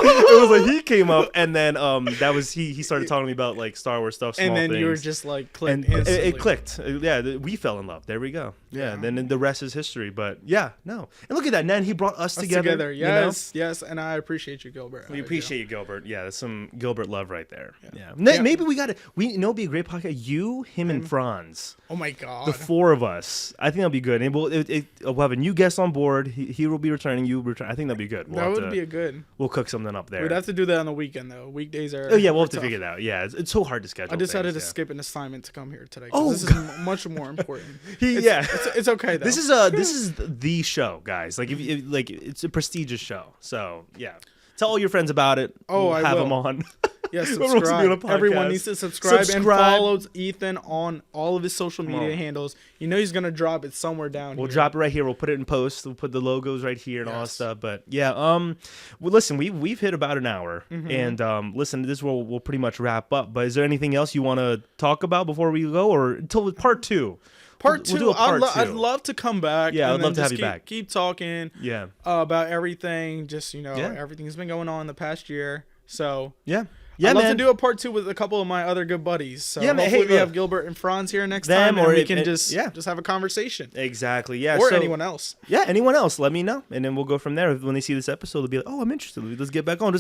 It was like he came up, and then that was he started talking to me about like Star Wars stuff, small And then things. you were just like, clicked And instantly. it clicked. Yeah, we fell in love. There we go. Yeah, and then the rest is history. But yeah, no. And look at that. Then he brought us together. Yes, yes. And I appreciate you, Gilbert. We appreciate you, Gilbert. Yeah, that's some Gilbert love right there. Yeah. Yeah. Maybe we got it. It'd be a great podcast. You, him, and Franz. Oh my God. The four of us. I think that'll be good. And we'll have a new guest on board. He will be returning. You return. I think that'll be good. That would be a good. We'll cook something up there. We'd have to do that on the weekend though. Weekdays are. Oh yeah, we'll have to tough. figure it out. Yeah, it's so hard to schedule. I decided things, to skip an assignment to come here today. Oh, this is much more important. It's okay though. This is the show, guys. Like if it's a prestigious show. So yeah, tell all your friends about it. Oh, we'll I have will. them on. Yeah, Everyone's doing a subscribe. podcast. Everyone needs to subscribe and follows Ethan on all of his social media handles. You know he's gonna drop it somewhere down We'll here. drop it right here. We'll put it in post. We'll put the logos right here and all that stuff. But yeah, well, listen, we've hit about an hour, and listen, this will pretty much wrap up. But is there anything else you want to talk about before we go, or until part two? Part two. We'll do a part two. I'd love to come back. Yeah, and I'd love to have you back. Keep talking. Yeah. About everything. Just everything's been going on the past year. So yeah. I'd love man. to do a part two with a couple of my other good buddies. So Yeah, man. hopefully Hey, we have look. Gilbert and Franz here next Them, time, and or we it- can it- just yeah. have a conversation. Exactly. Yeah. Or so, anyone else. Yeah, anyone else, let me know, and then we'll go from there. When they see this episode, they'll be like, "Oh, I'm interested. Let's get back on."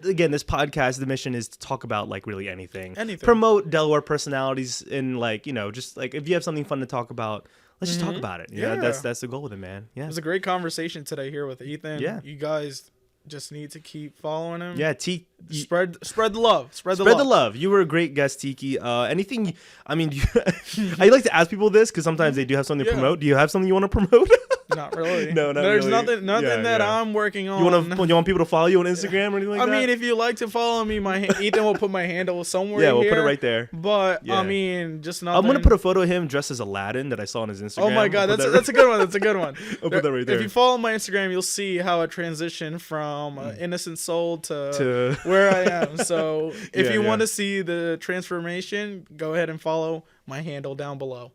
Again, this podcast, the mission is to talk about like really anything. Promote Delaware personalities, and just like if you have something fun to talk about, let's just talk about it. Yeah, that's the goal with it, man. Yeah, It was a great conversation today here with Ethan. Yeah. You guys just need to keep following him. yeah. Spread the love. Spread the Spread love. the love. You were a great guest, Tiki. Anything? I mean, I like to ask people this because sometimes they do have something to promote. Do you have something you want to promote? Not really. No, not There's really. nothing that I'm working on. You want people to follow you on Instagram or anything like that? I mean, if you like to follow me, Ethan will put my handle somewhere. Yeah, we'll put it here, right there. But Yeah. I mean, just nothing. I'm gonna put a photo of him dressed as Aladdin that I saw on his Instagram. Oh my God, that's a good one. That's a good one. I'll put that right there. If you follow my Instagram, you'll see how I transitioned from innocent soul to To- where I am. So if Yeah, you yeah. want to see the transformation, go ahead and follow my handle down below.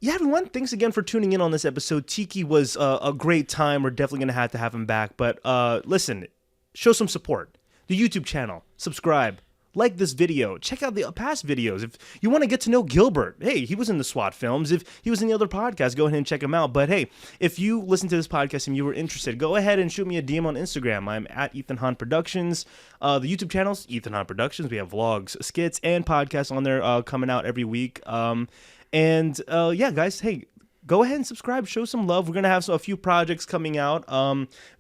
Yeah, everyone, thanks again for tuning in on this episode. Tiki was a great time. We're definitely going to have him back. But listen, show some support. The YouTube channel, subscribe, like this video, check out the past videos. If you want to get to know Gilbert, hey, he was in the SWAT films. If he was in the other podcast, go ahead and check him out. But hey, if you listen to this podcast and you were interested, go ahead and shoot me a DM on Instagram. I'm at Ethan Hahn Productions. The YouTube channel's Ethan Hahn Productions. We have vlogs, skits, and podcasts on there coming out every week. Yeah, guys, hey, go ahead and subscribe. Show some love. We're going to have a few projects coming out.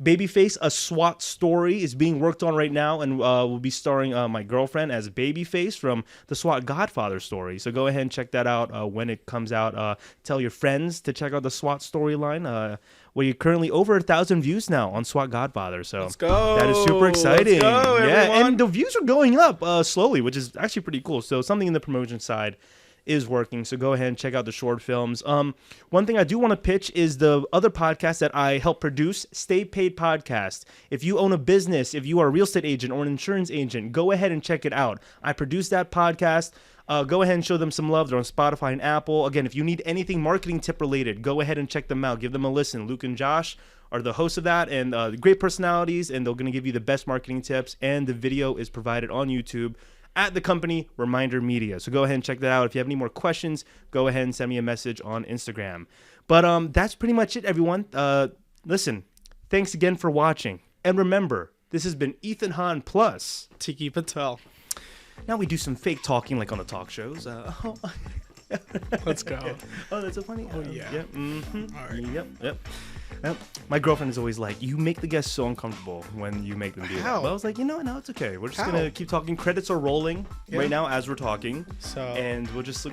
Babyface, a SWAT story, is being worked on right now, and we'll be starring my girlfriend as Babyface from the SWAT Godfather story. So go ahead and check that out when it comes out. Tell your friends to check out the SWAT storyline. We're currently over 1,000 views now on SWAT Godfather. So Let's go. that is super exciting. Let's go, yeah, everyone. and the views are going up slowly, which is actually pretty cool. So something in the promotion side is working, so go ahead and check out the short films. One thing I do want to pitch is the other podcast that I help produce, Stay Paid Podcast. If you own a business, if you are a real estate agent or an insurance agent, go ahead and check it out. I produce that podcast. Go ahead and show them some love. They're on Spotify and Apple. Again, if you need anything marketing tip related, go ahead and check them out. Give them a listen. Luke and Josh are the hosts of that, and great personalities, and they're going to give you the best marketing tips, and the video is provided on YouTube at the company Reminder Media. So go ahead and check that out. If you have any more questions, go ahead and send me a message on Instagram. But that's pretty much it, everyone. Listen, thanks again for watching. And remember, this has been Ethan Hahn plus Tiki Patel. Now we do some fake talking like on the talk shows. Let's go. Oh, that's so funny. Oh, yeah. Yep. Mm-hmm. All right. Yep. My girlfriend is always like, you make the guests so uncomfortable when you make them do that. How? But I was like, no, it's okay. We're just How? going to keep talking. Credits are rolling Yeah. right now as we're talking. So And we'll just